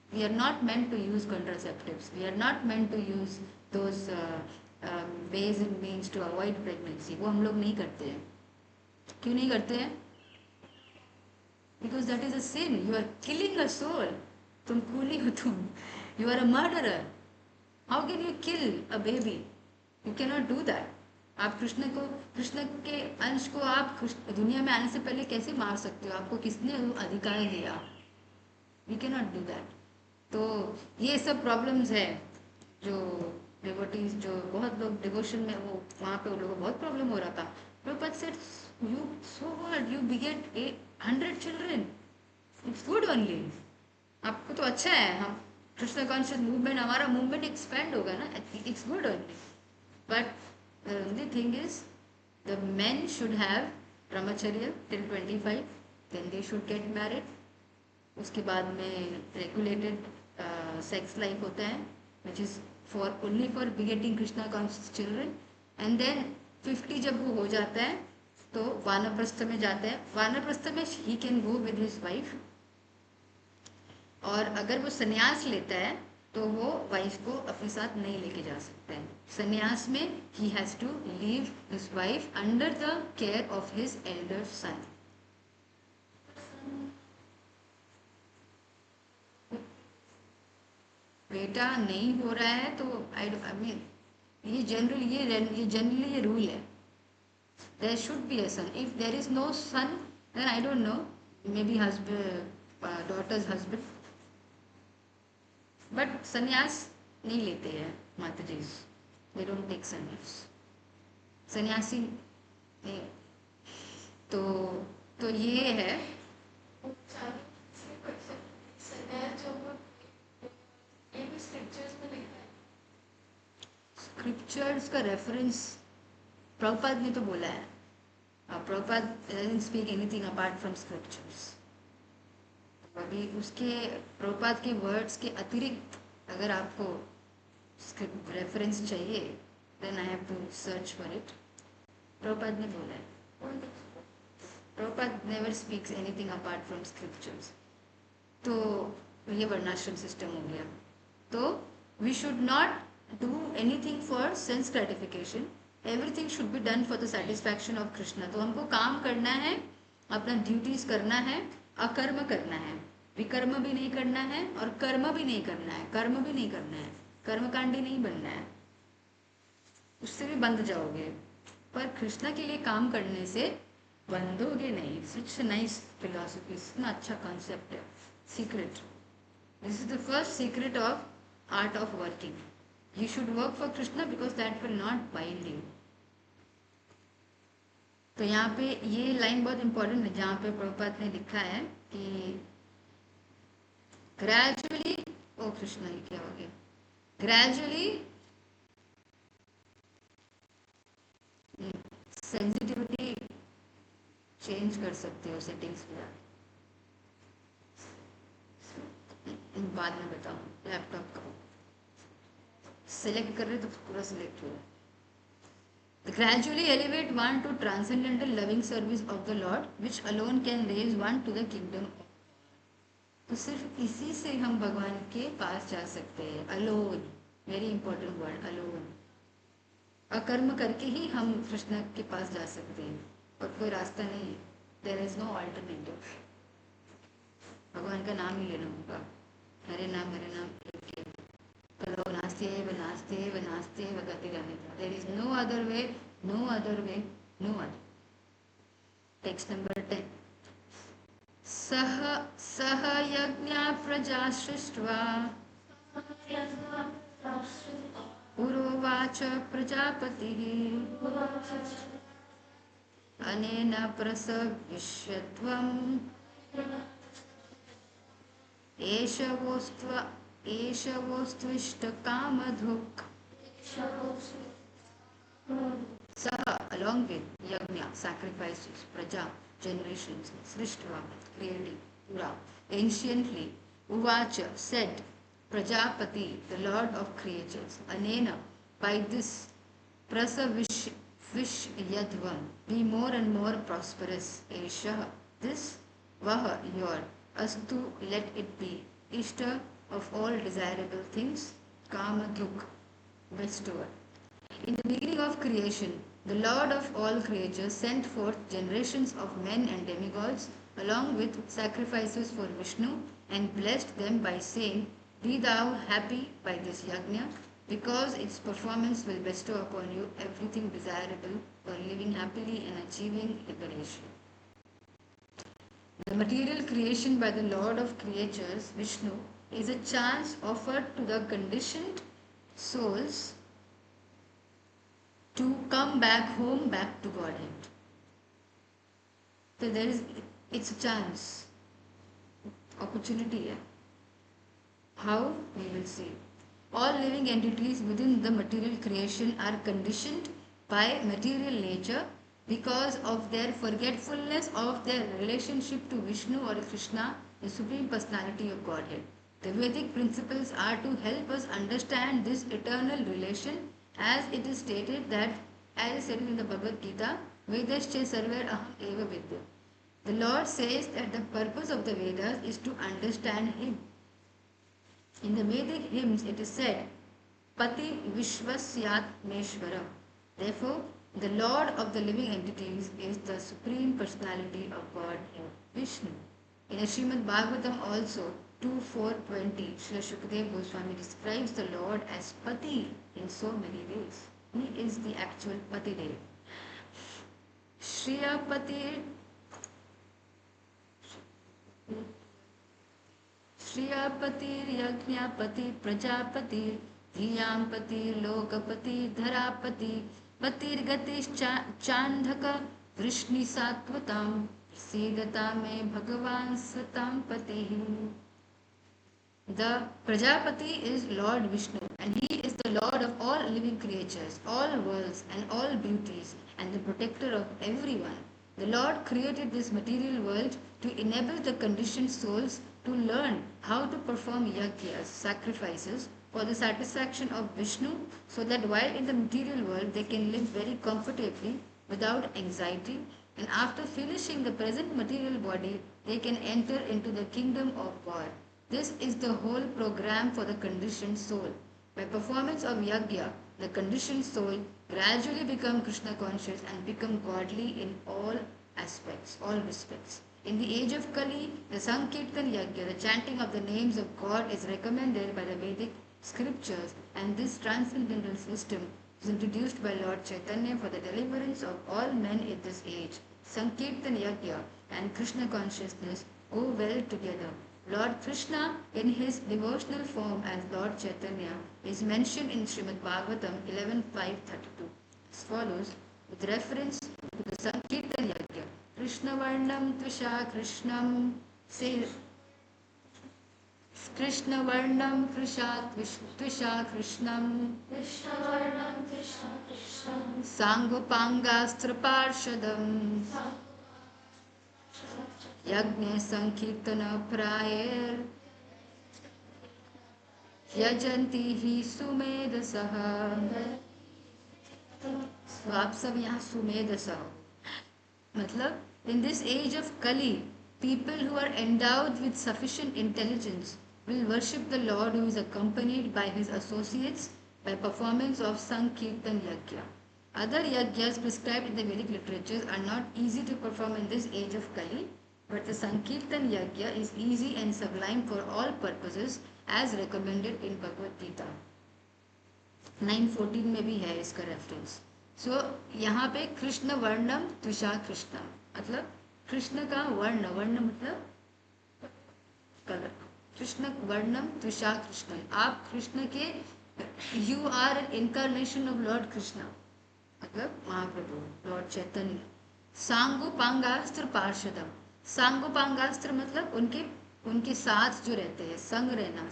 we are not meant to use contraceptives, we are not meant to use those ways and means to avoid pregnancy। वो हम लोग नहीं करते हैं। क्यों नहीं करते हैं? Because that is a sin, you are killing a soul. तुम कूली हो, तुम, you are a murderer. How can you kill a baby? You can not do that. आप कृष्ण के अंश को आप दुनिया में आने से पहले कैसे मार सकते हो? आपको किसने अधिकार दिया? We can not do that. तो ये सब प्रॉब्लम्स है जो डिवोटीज, जो बहुत लोग डिवोशन में, वो वहाँ पे उन लोगों को बहुत प्रॉब्लम हो रहा था। Prabhupada said you so what, you बिगेट 100 children, it's good only. आपको तो अच्छा है, हम कृष्ण कॉन्शियस मूवमेंट, हमारा मूवमेंट एक्सपेंड होगा ना, it's good only. But the only thing is the men should have brahmacharya till 25, then they should get married। उसके बाद में रेगुलेटेड सेक्स लाइफ होता है which is for only for begetting Krishna conscious children. And then 50 जब वो हो जाता है तो वानप्रस्थ में जाता है। वानप्रस्थ में he can go with his wife, और अगर वो संन्यास लेता है तो वो वाइफ को अपने साथ नहीं लेके जा सकते हैं। संन्यास में ही has to leave his wife under the care of his elder son. बेटा नहीं हो रहा है तो आई मीन ये जनरली ये रूल है। There should be a son, if there is no son then I don't know, maybe husband, daughter's husband, but संन्यास नहीं लेते हैं माता जी, दे डोंट टेक संन्यास, सन्यासी नहीं। तो तो ये है। स्क्रिप्चर्स का रेफरेंस प्रभुपाद ने तो बोला है, Prabhupada doesn't speak anything apart from scriptures. अभी उसके प्रभुपाद के वर्ड्स के अतिरिक्त अगर आपको रेफरेंस चाहिए then I have to search for it. Prabhupada ने बोला है, Prabhupada never speaks anything apart from scriptures. तो ये वर्णाश्रम सिस्टम हो गया। तो we should not do anything for sense gratification, everything should be done for the satisfaction of Krishna। तो हमको काम करना है, अपना ड्यूटीज करना है, अकर्म करना है, विकर्म भी नहीं करना है और कर्म भी नहीं करना है, कर्म भी नहीं करना है, कर्मकांडी नहीं बनना है, उससे भी बंध जाओगे। पर कृष्णा के लिए काम करने से बंधोगे नहीं। सच नाइस फिलॉसफी, इतना अच्छा कॉन्सेप्ट है। Secret, this is the first secret of art of working. You should work for Krishna because that will not bind you। तो यहाँ पे ये लाइन बहुत इंपॉर्टेंट है जहाँ पे प्रभुपाद ने लिखा है कि ग्रेजुअली, ओ कृष्णा ये क्या हो गया, ग्रेजुअली सेंसिटिविटी चेंज कर सकते हो सेटिंग्स में, बाद में बताऊँ। लैपटॉप का सेलेक्ट कर रहे तो पूरा सेलेक्ट हो। Gradually elevate one to transcendental loving service of the Lord, which alone can raise one to the kingdom of God। तो सिर्फ इसी से हम भगवान के पास जा सकते हैं. Alone, very important word, alone. अकर्म करके ही हम कृष्ण के पास जा सकते हैं और कोई रास्ता नहीं है. There is no alternative. भगवान का नाम ही लेना होगा. हरे नाम लेके करो नास्तेव नास्तेव नास्तेव गतिरन्यथा. There is no other way, no other way, no other. Text number 10. सह यज्ञा प्रजा सृष्ट्वा पुरोवाच प्रजापतिः अनेन प्रसविष्यध्वम् एष वोस्त्विष्टकामधुक्. सह, along with yajna, sacrifices, praja, generations, srishtva, creating, pura, anciently, uvacha, said, Prajapati, the Lord of creatures, anena, by this, prasavishyadvam, be more and more prosperous, esha, this, vaha, your, astu, let it be, ishta, of all desirable things, kama duk, bestower. In the beginning of creation, the Lord of all creatures sent forth generations of men and demigods along with sacrifices for Vishnu and blessed them by saying, Be thou happy by this yajna, because its performance will bestow upon you everything desirable for living happily and achieving liberation. The material creation by the Lord of creatures, Vishnu, is a chance offered to the conditioned souls to come back home, back to Godhead. So it's a chance, opportunity. How? We will see. All living entities within the material creation are conditioned by material nature because of their forgetfulness of their relationship to Vishnu or Krishna, the Supreme Personality of Godhead. The Vedic principles are to help us understand this eternal relation, as it is stated that, as stated in the Bhagavad Gita, Vedascha sarver aham eva vidya. The Lord says that the purpose of the Vedas is to understand Him. In the Vedic hymns it is said, Pati Vishwasyat Meshwaram. Therefore, the Lord of the living entities is the Supreme Personality of God, Vishnu. In a Srimad Bhagavatam also, 2.4.20, Srila Shukadeva Goswami describes the Lord as Pati in so many ways. He is the actual Pati Dev. Shriya Pati Yajnapati Prajapati Dhiyam Lokapati Dharapati Patir Gatish Chandhaka Vrishni Sattvatam Sidata me Bhagavan Satam Pati. The Prajapati is Lord Vishnu and he is the Lord of all living creatures, all worlds and all beauties and the protector of everyone. The Lord created this material world to enable the conditioned souls to learn how to perform yajnas, sacrifices, for the satisfaction of Vishnu, so that while in the material world they can live very comfortably without anxiety, and after finishing the present material body they can enter into the kingdom of God. This is the whole program for the conditioned soul. By performance of yajna, the conditioned soul gradually become Krishna conscious and become godly in all aspects, all respects. In the age of Kali, the Sankirtan Yajna, the chanting of the names of God, is recommended by the Vedic scriptures, and this transcendental system was introduced by Lord Chaitanya for the deliverance of all men in this age. Sankirtan Yajna and Krishna consciousness go well together. Lord Krishna, in his devotional form as Lord Chaitanya, is mentioned in Srimad Bhagavatam 11.5.32 as follows, with reference to the Sankirtan Yajna. Krishna Varnam Tvisha Krishnam says Krishna Varnam Tvisha Krishnam Sangopangastra Parshadam Yajne Sankirtana Prayer Yajanti hi Sumedasah. तो आप सब यहाँ सुमेधसः मतलब in this age of Kali, People who are endowed with sufficient intelligence will worship the Lord who is accompanied by his associates by performance of Sankirtan Yajna. Other yajnas prescribed in the Vedic literatures are not easy to perform in this age of Kali, but the Sankirtan Yajna is easy and sublime for all purposes as recommended in Bhagavad Gita. 9:14 में भी है इसका रेफरेंस. सो यहाँ पे कृष्ण वर्णम त्विषा कृष्ण मतलब कृष्ण का वर्ण, वर्ण मतलब कलर. कृष्ण वर्णम त्विषा कृष्ण, आप कृष्ण के, you are incarnation of Lord Krishna मतलब महाप्रभु लॉर्ड चैतन्य. सांगोपांगास्त्र पार्षदम, सांगोपांगास्त्र मतलब उनके उनके साथ जो रहते हैं, संग रहना.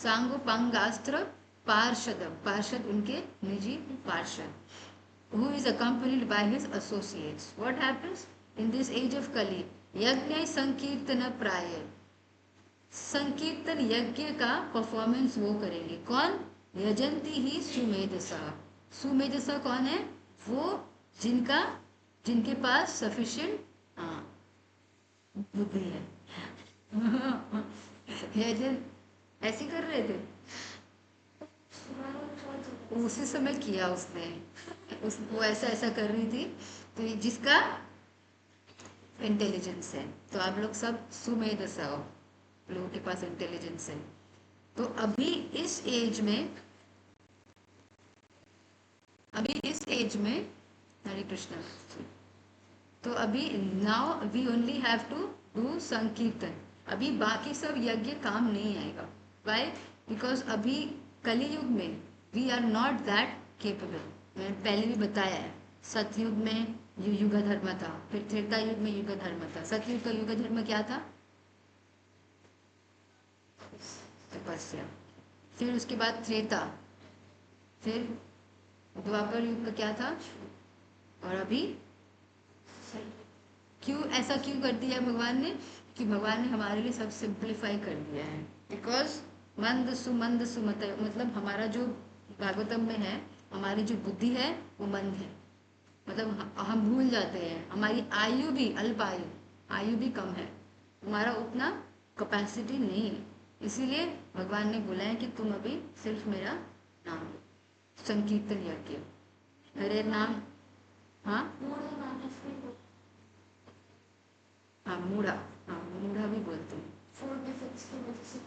सांगोपांगास्त्र पार्षदम, पार्षद उनके निजी पार्षद. Who is accompanied by his associates. What happens in this age of Kali? यज्ञ संकीर्तन प्राय, संकीर्तन यज्ञ का परफॉर्मेंस वो करेंगे. कौन? यजंती ही सुमेधसा. सुमेधसा कौन है? वो जिनके पास सफिशिएंट बुद्धि है. यजन ऐसे कर रहे थे उसी समय किया उसने. वो ऐसा ऐसा कर रही थी. तो जिसका इंटेलिजेंस है, तो आप लोग सब सुमेधसा हो, लोगों के पास इंटेलिजेंस है. तो अभी इस एज में हरे कृष्णा. तो अभी now we only have to do sankirtan. अभी बाकी सब यज्ञ काम नहीं आएगा. वाई? बिकॉज अभी कलियुग में we are not that capable. मैंने पहले भी बताया है, सतयुग में युग धर्म था, फिर त्रेता युग में युग धर्म था. सतयुग का युग धर्म क्या था? तपस्या. फिर उसके बाद त्रेता, फिर द्वापर युग का क्या था? और अभी ऐसा क्यों कर दिया भगवान ने? कि भगवान ने हमारे लिए सब सिंप्लीफाई कर दिया है. बिकॉज मंद सुमत मतलब हमारा जो भागवतम में है, हमारी जो बुद्धि है वो मंद है. मतलब हम भूल जाते हैं. हमारी आयु भी अल्प आयु भी कम है. हमारा उतना कैपेसिटी नहीं है. इसीलिए भगवान ने बोला है कि तुम अभी सिर्फ मेरा नाम संकीर्तन यज्ञ, मेरे नाम. हाँ हाँ मूढ़ा भी बोलते हैं. 4 डिफेक्ट्स की वजह से.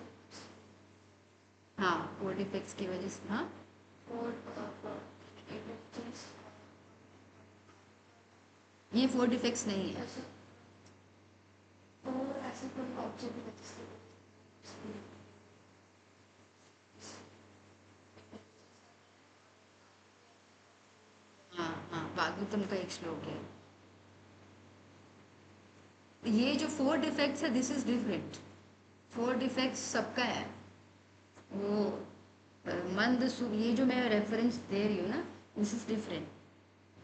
हाँ 4 डिफेक्ट्स की वजह से. हाँ 4 डिफेक्ट्स. ये 4 डिफेक्ट्स नहीं है. और ऐसे कोई ऑब्जेक्ट है. हाँ भागवतम का एक श्लोक है. ये जो 4 डिफेक्ट्स है, दिस इज डिफरेंट. 4 डिफेक्ट्स सबका है. वो ये जो मैं रेफरेंस दे रही हूँ ना, दिस इज डिफरेंट.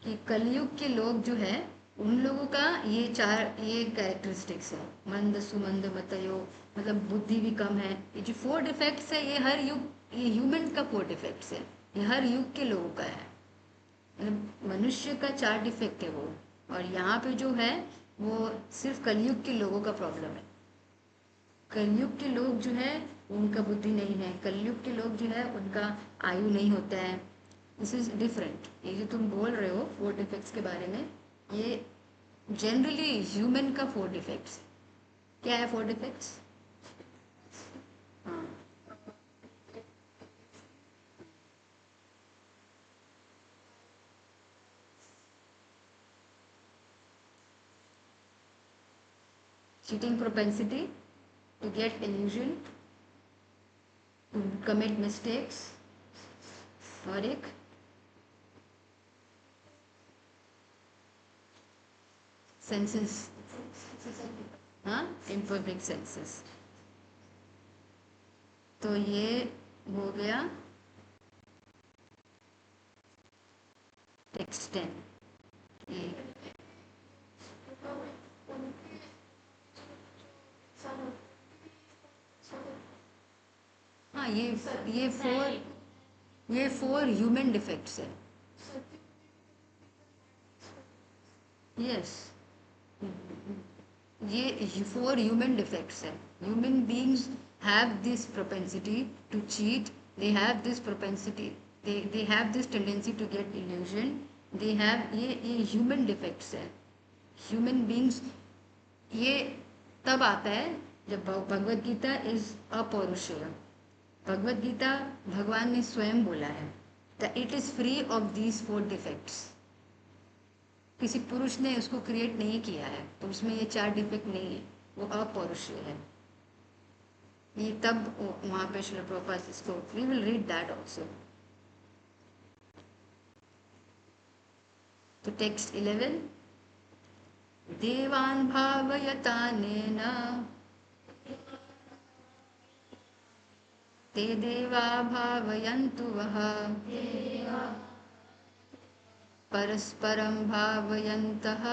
कि कलयुग के लोग जो है, उन लोगों का ये कैरेक्टरिस्टिक्स है. मंद सुमंद मतयो मतलब बुद्धि भी कम है. ये जो 4 डिफेक्ट्स है, ये हर युग, ये ह्यूमन का 4 डिफेक्ट्स है. ये हर युग के लोगों का है. मतलब मनुष्य का 4 डिफेक्ट है वो. और यहाँ पे जो है वो सिर्फ कलयुग के लोगों का प्रॉब्लम है. कलयुग के लोग जो है उनका बुद्धि नहीं है. कलयुग के लोग जो है उनका आयु नहीं होता है. This is different. ये जो तुम बोल रहे हो 4 डिफेक्ट्स के बारे में, ये जनरली ह्यूमन का 4 डिफेक्ट्स. क्या है 4 डिफेक्ट्स? हाँ cheating propensity, to get illusion, to commit mistakes, और एक सेंसेस. हाँ imperfect सेंसेस. तो ये हो गया टेक्स्ट 10. ये हाँ ये 4 ह्यूमन डिफेक्ट्स है. यस ये 4 ह्यूमन डिफेक्ट्स है. Human beings have this propensity to cheat, they have this propensity, they have this tendency to get illusion, they have ये ह्यूमन डिफेक्ट्स है. ह्यूमन बींग्स ये तब आता है जब भगवद गीता इज अपौरुषेय. भगवद गीता भगवान ने स्वयं बोला है that it is free of these 4 defects. किसी पुरुष ने उसको क्रिएट नहीं किया है, तो उसमें ये 4 डिफेक्ट नहीं है, वो अपौरुषेय है. ये तब वहां पे श्रील प्रभुपाद इसको we will read that also. तो टेक्स्ट 11, देवान् भावयतानेन ते देवा भावयन्तु वः परस्परं भावयन्तः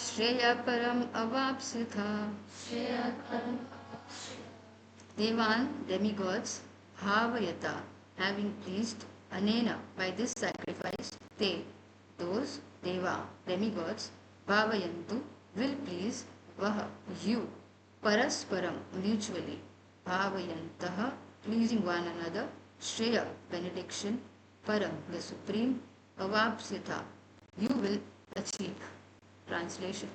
श्रेयःपरम् अवाप्स्यथ. Devan, demigods, Bhavayata, having pleased, Anena, by this sacrifice, they, those, Deva, demigods, Bhavayantu, will please, Vaha, you, Parasparam, mutually, Bhavayantaha, pleasing one another, Shreya, benediction, Param, the supreme, Avapsitha, you will achieve. Translation.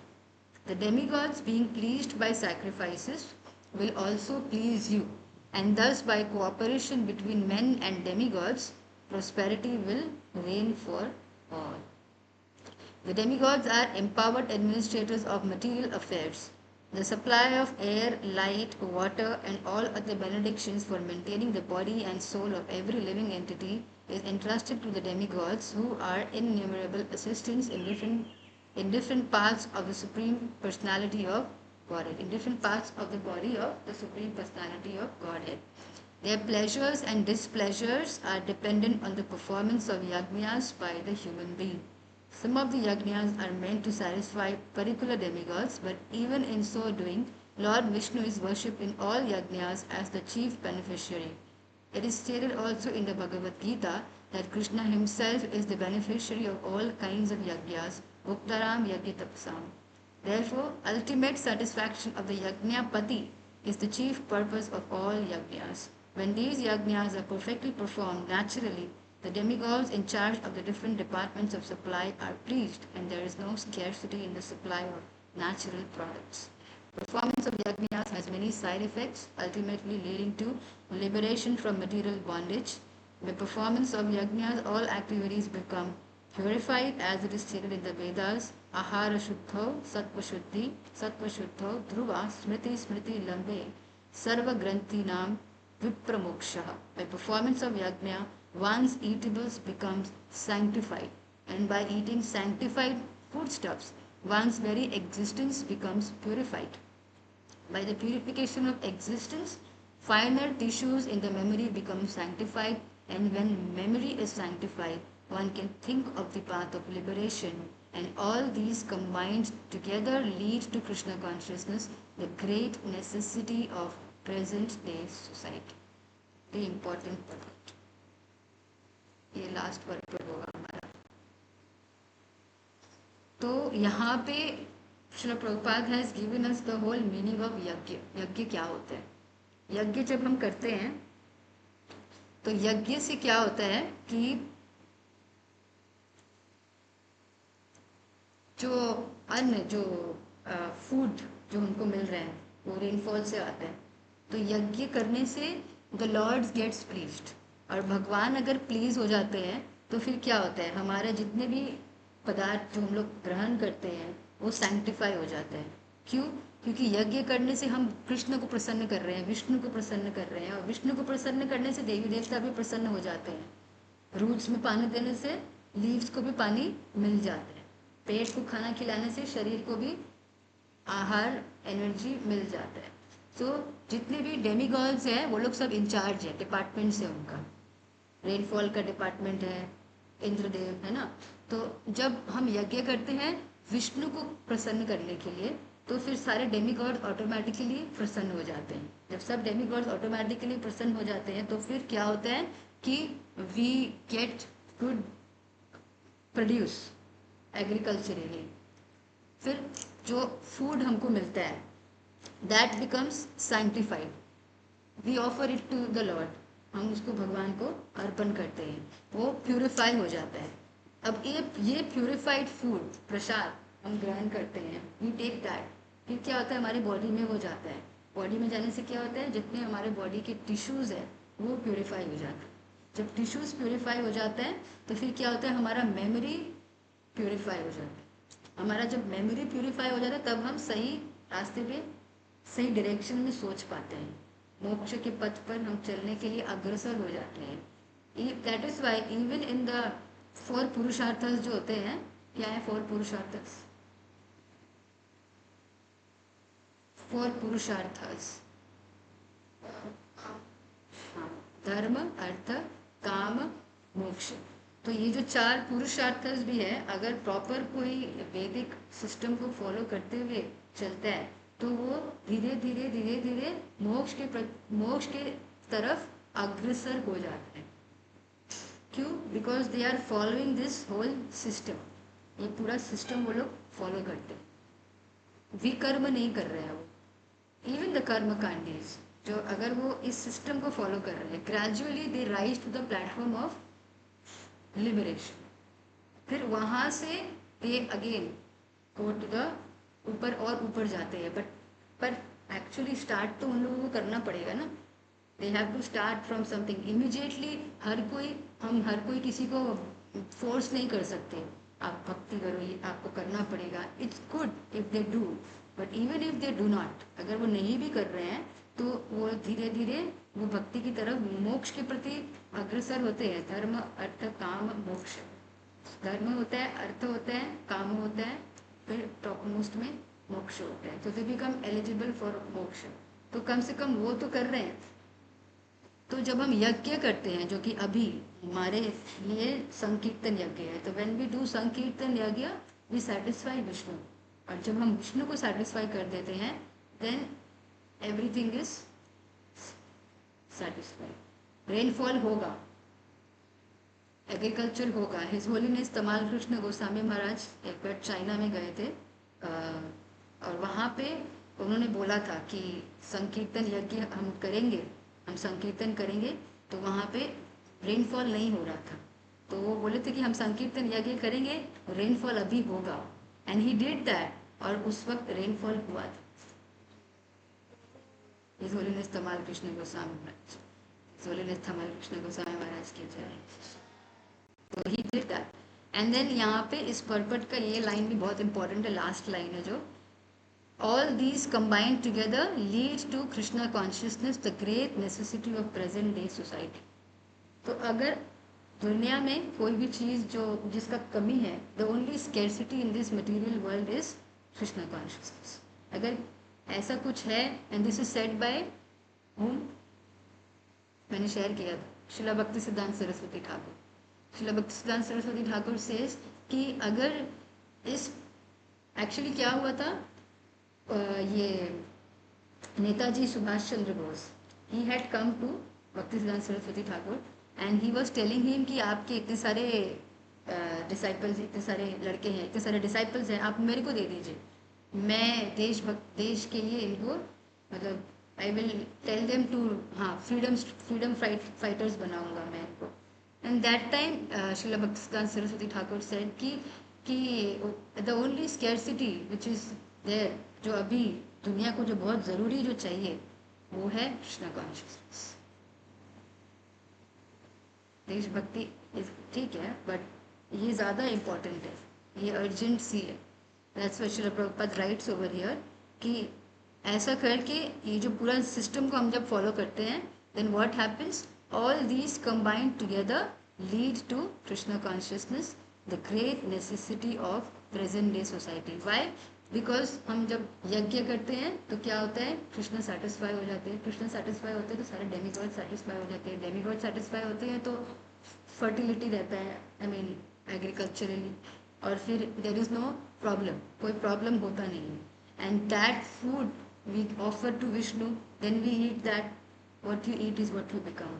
The demigods, being pleased by sacrifices, will also please you, and thus by cooperation between men and demigods, prosperity will reign for all. The demigods are empowered administrators of material affairs. The supply of air, light, water, and all other benedictions for maintaining the body and soul of every living entity is entrusted to the demigods, who are innumerable assistants in different parts of the Supreme Personality of Godhead, in different parts of the body of the Supreme Personality of Godhead. Their pleasures and displeasures are dependent on the performance of yajnas by the human being. Some of the yajnas are meant to satisfy particular demigods, but even in so doing, Lord Vishnu is worshipped in all yajnas as the chief beneficiary. It is stated also in the Bhagavad Gita that Krishna himself is the beneficiary of all kinds of yajnas, Bhuktaram Yajnatapasam. Therefore, ultimate satisfaction of the Yajnapati is the chief purpose of all yajnas. When these yajnas are perfectly performed naturally, the demigods in charge of the different departments of supply are pleased, and there is no scarcity in the supply of natural products. Performance of yajnas has many side effects, ultimately leading to liberation from material bondage. By performance of yajnas, all activities become purified, as it is stated in the Vedas. Ahara shuddho, sattva shuddho, dhruva, smriti lambe, sarva granthi nam vipramoksha. By performance of yajna, one's eatables becomes sanctified, and by eating sanctified foodstuffs, one's very existence becomes purified. By the purification of existence, finer tissues in the memory become sanctified, and when memory is sanctified, one can think of the path of liberation, and all these combined together lead to Krishna consciousness, the great necessity of present day society. The important part. ये लास्ट वर्ड पर होगा हमारा. तो यहाँ पे Srila Prabhupada has given us the whole meaning of yajna. यज्ञ क्या होता है? यज्ञ जब हम करते हैं तो यज्ञ से क्या होता है कि जो अन्न, जो फूड जो उनको मिल रहे हैं वो रेनफॉल से आता है. तो यज्ञ करने से द लॉर्ड्स गेट्स प्लीज्ड, और भगवान अगर प्लीज हो जाते हैं तो फिर क्या होता है, हमारे जितने भी पदार्थ जो हम लोग ग्रहण करते हैं वो सैंक्टिफाई हो जाते हैं. क्यों? क्योंकि यज्ञ करने से हम कृष्ण को प्रसन्न कर रहे हैं, विष्णु को प्रसन्न कर रहे हैं, और विष्णु को प्रसन्न करने से देवी देवता भी प्रसन्न हो जाते हैं. रूट्स में पानी देने से लीव्स को भी पानी मिल जाता है. पेट को खाना खिलाने से शरीर को भी आहार, एनर्जी मिल जाता है. तो जितने भी डेमीगॉड्स हैं वो लोग सब इंचार्ज है, डिपार्टमेंट से उनका. रेनफॉल का डिपार्टमेंट है, इंद्रदेव है ना. तो जब हम यज्ञ करते हैं विष्णु को प्रसन्न करने के लिए, तो फिर सारे डेमीगॉड्स ऑटोमेटिकली प्रसन्न हो जाते हैं. जब सब डेमीगॉड्स ऑटोमेटिकली प्रसन्न हो जाते हैं तो फिर क्या होता है कि we get good produce agriculturally. फिर जो फूड हमको मिलता है that becomes sanctified. We offer it to the lord, हम उसको भगवान को अर्पण करते हैं, वो प्यूरिफाई हो जाता है. अब ये प्यूरिफाइड फूड प्रसाद हम ग्रहण करते हैं, वी टेक दैट. फिर क्या होता है, हमारी बॉडी में वो जाता है. बॉडी में जाने से क्या होता है, जितने हमारे बॉडी के टिश्यूज़ है वो प्यूरिफाई हो जाते हैं. जब टिश्यूज़ प्यूरिफाई हो जाता है तो फिर क्या होता है, हमारा मेमोरी प्यूरिफाई हो जाता है. हमारा जब मेमोरी प्यूरिफाई हो जाता है तब हम सही रास्ते पे सही डायरेक्शन में सोच पाते हैं, मोक्ष के पथ पर हम चलने के लिए अग्रसर हो जाते हैं. That is why even in the 4 पुरुषार्थस जो होते हैं, क्या है 4 पुरुषार्थस? 4 पुरुषार्थस, हाँ, धर्म अर्थ काम मोक्ष. तो ये जो 4 पुरुषार्थस भी है, अगर प्रॉपर कोई वैदिक सिस्टम को फॉलो करते हुए चलता है तो वो धीरे धीरे धीरे धीरे मोक्ष के तरफ अग्रसर हो जाता है. क्यों? Because they are following this whole system. ये पूरा सिस्टम वो लोग फॉलो करते हैं, विकर्म नहीं कर रहे हैं वो. इवन द कर्म कांडीज जो अगर वो इस सिस्टम को फॉलो कर रहे हैं, gradually they rise to the platform of liberation. फिर वहाँ से they again go to the ऊपर और ऊपर जाते हैं. पर एक्चुअली स्टार्ट तो उन लोगों को करना पड़ेगा ना. They have to start from something. Immediately हर कोई किसी को फोर्स नहीं कर सकते, आप भक्ति करो, ये आपको करना पड़ेगा. It's good if they do, but even if they do not, अगर वो नहीं भी कर रहे हैं तो वो धीरे धीरे वो भक्ति की तरफ मोक्ष के प्रति अग्रसर होते हैं. धर्म अर्थ काम मोक्ष. धर्म होता है, अर्थ होता है, काम होता है, फिर टॉप मोस्ट में मोक्ष होता है. तो दे बिकम एलिजिबल फॉर मोक्ष. तो कम से कम वो तो कर रहे हैं. तो जब हम यज्ञ करते हैं, जो कि अभी हमारे लिए संकीर्तन यज्ञ है, तो व्हेन वी डू संकीर्तन यज्ञ वी सेटिस्फाई विष्णु. और जब हम विष्णु को सेटिस्फाई कर देते हैं then everything is satisfied. Rainfall होगा, एग्रीकल्चर होगा. हिज होलीनेस तमाल कृष्ण गोस्वामी महाराज एक बार चाइना में गए थे और वहाँ पे उन्होंने बोला था कि संकीर्तन यज्ञ हम करेंगे, हम संकीर्तन करेंगे. तो वहाँ पे रेनफॉल नहीं हो रहा था, तो वो बोले थे कि हम संकीर्तन यज्ञ करेंगे, रेनफॉल अभी होगा. एंड ही डिड दैट, और उस वक्त रेनफॉल हुआ था. His holiness Tamal Krishna Goswami Maharaj, his holiness Tamal Krishna Goswami Maharaj की जय. तो he did that. And then यहाँ पे इस पर्पट का ये लाइन भी बहुत इंपॉर्टेंट है, लास्ट लाइन है जो all these combined together lead to Krishna consciousness, the great necessity of present day society. तो अगर दुनिया में कोई भी चीज़ जो जिसका कमी है, the only scarcity in this material world is Krishna consciousness. अगर ऐसा कुछ है, and this is said by whom? मैंने शेयर किया था, शिला भक्ति सिद्धांत सरस्वती ठाकुर. शिला भक्ति सिद्धांत सरस्वती ठाकुर सेज कि अगर इस एक्चुअली क्या हुआ था, ये Netaji Subhash Chandra Bose, he had come to Bhakti Siddhanta Saraswati Thakur and he was telling him कि आपके इतने सारे डिसाइपल्स, इतने सारे लड़के हैं, इतने सारे डिसाइपल्स हैं, आप मेरे को दे दीजिए, मैं देश के लिए इनको मतलब I will tell them to, हाँ, फ्रीडम फाइटर्स बनाऊंगा मैं इनको. And that time Srila Bhakti Siddhanta Saraswati Thakur said कि the only scarcity which is there, जो अभी दुनिया को जो बहुत ज़रूरी जो चाहिए वो है कृष्णा कॉन्शियसनेस. देशभक्ति ठीक है, बट ये ज़्यादा इम्पोर्टेंट है, ये अर्जेंट सी है. That's why Srila Prabhupada rights over here कि ऐसा करके ये जो पूरा सिस्टम को हम जब फॉलो करते हैं then what happens, all these combined together lead to Krishna consciousness, the great necessity of present day society. Why? Because हम जब यज्ञ करते हैं तो क्या होता है, कृष्ण सेटिस्फाई हो जाते हैं. कृष्ण सेटिस्फाई होते हैं तो सारे डेमीगॉड सेटिस्फाई हो जाते हैं. डेमीगॉड सेटिस्फाई होते हैं तो फर्टिलिटी रहता है, आई मीन एग्रीकल्चरली, और फिर देर इज़ नो प्रॉब्लम, कोई प्रॉब्लम होता नहीं है. And that food we offer to Vishnu, then we eat that, what you eat is what you become.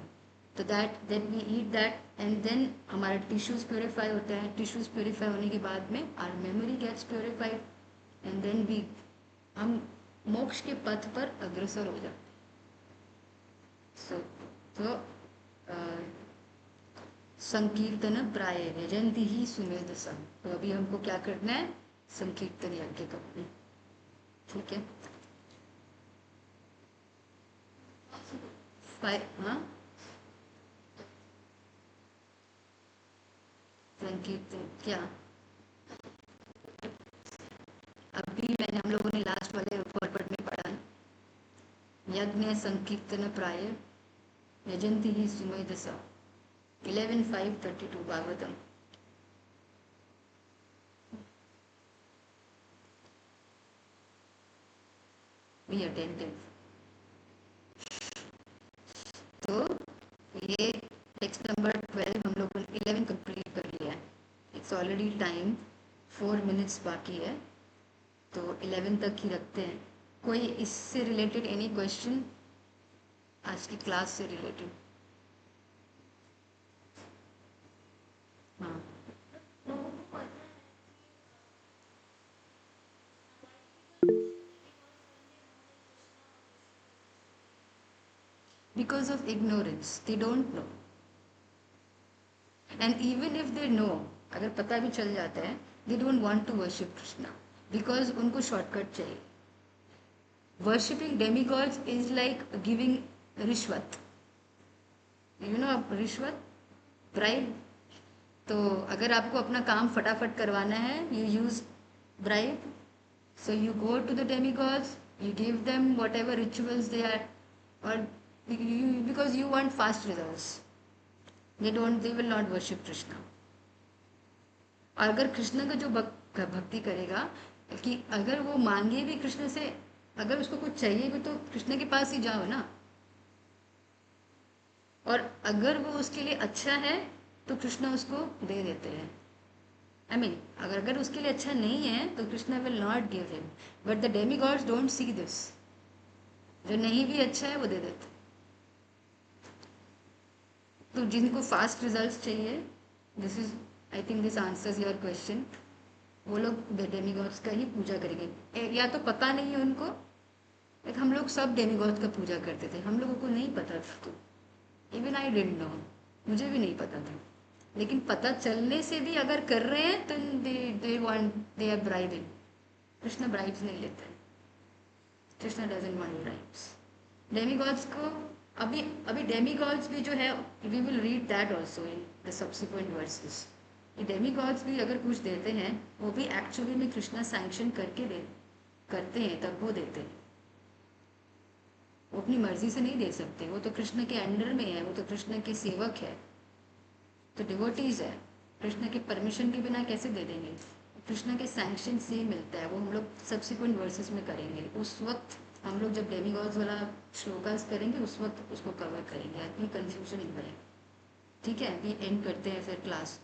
तो then we eat that and then हमारा टिश्यूज़ प्योरीफाई होता है. टिश्यूज़ प्योरीफाई होने के बाद में our memory gets purified. And then we हम मोक्ष के पथ पर अग्रसर हो जाते। सो तो संकीर्तन प्राय यजंती ही सुमेध सा। तो अभी हमको क्या करना है, संकीर्तन यज्ञ करना है, ठीक है। हाँ, संकीर्तन क्या, अभी मैंने हम लोगों ने लास्ट वाले फॉरवर्ड में पढ़ा, यज्ञ संकीर्तन प्राय यजंती ही सुमेध सा, 11:5:32 भागवतम। Be attentive. तो ये टेक्स्ट नंबर 12 हम लोगों ने 11 कंप्लीट कर लिया है। इट्स ऑलरेडी टाइम 4 मिनट्स बाकी है, तो 11 तक ही रखते हैं। कोई इससे रिलेटेड एनी क्वेश्चन, आज की क्लास से रिलेटेड? हाँ, because of ignorance they don't know, and even if they know, अगर पता भी चल जाता है, they don't want to worship Krishna because उनको शॉर्टकट चाहिए। worshipping demigods is like giving रिश्वत, यू नो रिश्वत, ब्राइब। तो अगर आपको अपना काम फटाफट करवाना है, you use bribe, so you go to the demigods, you give them whatever rituals they are, or because you want fast results, they will not worship Krishna। और अगर कृष्ण का जो भक्ति करेगा, कि अगर वो मांगे भी कृष्ण से, अगर उसको कुछ चाहिए भी तो कृष्ण के पास ही जाओ ना, और अगर वो उसके लिए अच्छा है तो कृष्ण उसको दे देते हैं। अगर उसके लिए अच्छा नहीं है तो Krishna will not give him, but the Demi gods don't see this, जो नहीं भी अच्छा है वो दे देते। तो जिनको फास्ट रिजल्ट्स चाहिए, this is, I think this answers your question, वो लोग डेमी गॉड्स का ही पूजा करेंगे। या तो पता नहीं है उनको, एक हम लोग सब डेमी गॉड्स का पूजा करते थे, हम लोगों को नहीं पता था, तो इवन आई डिडंट नो, मुझे भी नहीं पता था, लेकिन पता चलने से भी अगर कर रहे हैं तो they want, they are bribing. Krishna bribes नहीं लेते, Krishna doesn't want bribes. Demigods को अभी अभी डेमीगॉड्स भी जो है, we will read that also in the subsequent verses, कि डेमीगॉड्स भी अगर कुछ देते हैं, वो भी एक्चुअली में कृष्णा सैंक्शन करके करते हैं, तब वो देते हैं। वो अपनी मर्जी से नहीं दे सकते, वो तो कृष्ण के अंडर में है, वो तो कृष्ण के सेवक है, तो डिवोटीज है, कृष्ण के परमिशन के बिना कैसे दे देंगे? कृष्ण के सैंक्शन से मिलता है। वो हम लोग सब्सिक्वेंट वर्सेस में करेंगे, उस वक्त हम लोग जब डेमीगॉड्स वाला श्लोकास करेंगे उस वक्त उसको कवर करेंगे, आदमी कंफ्यूजन नहीं बनेगा। ठीक है, अभी एंड करते हैं फिर क्लास।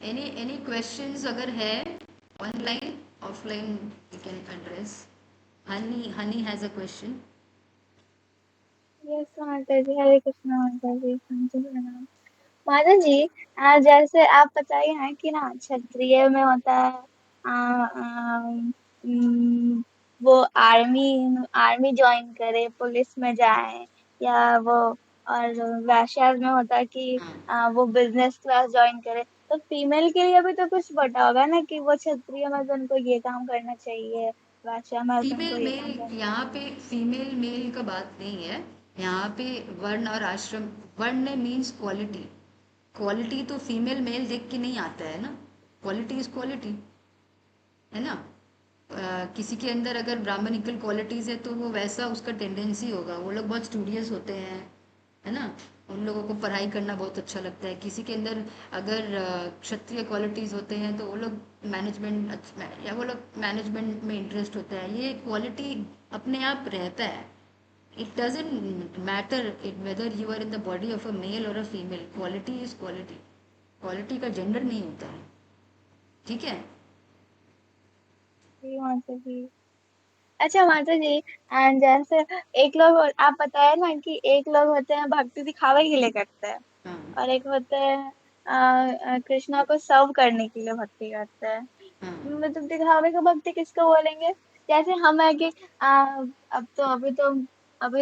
एनी क्वेश्चंस अगर है, online offline you can address. Honey has a question. Yes माता जी, हरे कृष्णा माता जी, संजय प्रणाम। माता जी, जैसे आप बताइए ना कि ना क्षत्रिय में होता है, आ, आ, वो आर्मी आर्मी ज्वाइन करे, पुलिस में जाए, या वो, और वैश्य में होता है कि हाँ, वो बिजनेस क्लास ज्वाइन करे। तो फीमेल के लिए भी तो कुछ बता होगा ना कि वो क्षत्रिय में तो उनको ये काम करना चाहिए, वैश्य में तो उनको फीमेल ये काम मेल, करना यहाँ चाहिए। पे फीमेल मेल का बात नहीं है। यहाँ पे वर्ण और आश्रम, वर्ण मीन्स क्वालिटी, क्वालिटी तो फीमेल मेल देख के नहीं आता है ना, क्वालिटी इज क्वालिटी, है ना। किसी के अंदर अगर ब्राह्मणिकल क्वालिटीज़ है तो वो वैसा उसका टेंडेंसी होगा, वो लोग बहुत स्टूडियस होते हैं, है ना, उन लोगों को पढ़ाई करना बहुत अच्छा लगता है। किसी के अंदर अगर क्षत्रिय क्वालिटीज़ होते हैं तो वो लोग मैनेजमेंट, या वो लोग मैनेजमेंट में इंटरेस्ट होता है, ये क्वालिटी अपने आप रहता है। It doesn't matter it whether you are in the body of a male or a female, quality is quality, quality का जेंडर नहीं होता है, ठीक है। जी माता जी। अच्छा माता जी, जैसे एक लोग, आप बताए ना कि एक लोग होते हैं भक्ति दिखावे के लिए करते हैं, हाँ, और एक होते हैं कृष्णा को सर्व करने के लिए भक्ति करते हैं। हाँ मतलब दिखावे का भक्ति किसको बोलेंगे? जैसे हम है कि अब तो अभी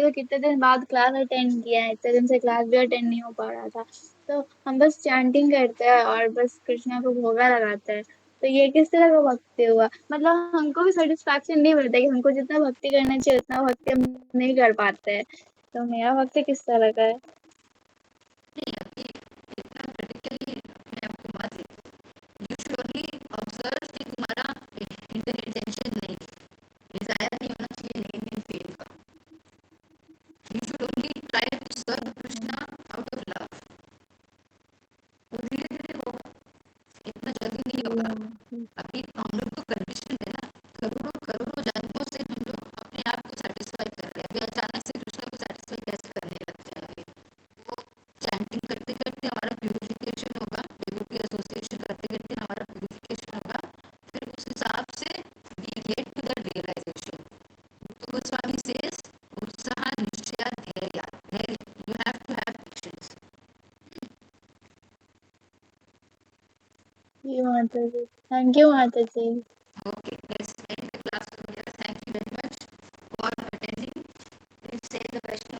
तो कितने दिन बाद क्लास अटेंड किया है, इतने दिन से क्लास भी अटेंड नहीं हो पा रहा था, तो हम बस चैंटिंग करते हैं और बस कृष्णा को भोगा लगाते हैं। तो ये किस तरह का भक्ति हुआ? मतलब हमको भी सेटिस्फैक्शन नहीं मिलता कि हमको जितना भक्ति करना चाहिए उतना भक्ति हम नहीं कर पाते हैं। तो मेरा भक्ति किस तरह का है? नहीं, अभी इतना क्रिटिकली अपने आप को मत देखो। यू शुड ओनली ऑब्जर्व कि तुम्हारा हिडन इंटेंशन नहीं, डिजायर नहीं होना चाहिए नेम इन फेम का। You should only try to serve Krishna out of love. वो धीरे धीरे होगा, इतना जल्दी नहीं होगा। अभी हम लोग तो कंडीशन है ना, करोड़ों करोड़ों जन्मों से हम लोग अपने आप को सेटिस्फाई कर रहे हैं, अभी अचानक से कृष्णा को सेटिस्फाई कैसे करने लग जाएंगे? वो चैंटिंग करते करते हमारा प्यूरिफिकेशन होगा, डिवोटी एसोसिएशन करते करते हमारा प्यूरिफिकेशन होगा, फिर उस हिसाब से we get to the realization. तो गोस्वामी सेज उत्साह निश्चय धैर्य, you have to have patience. Thank you माता ji. Okay, let's end the class over here. Thank you very much for attending. Please say the question.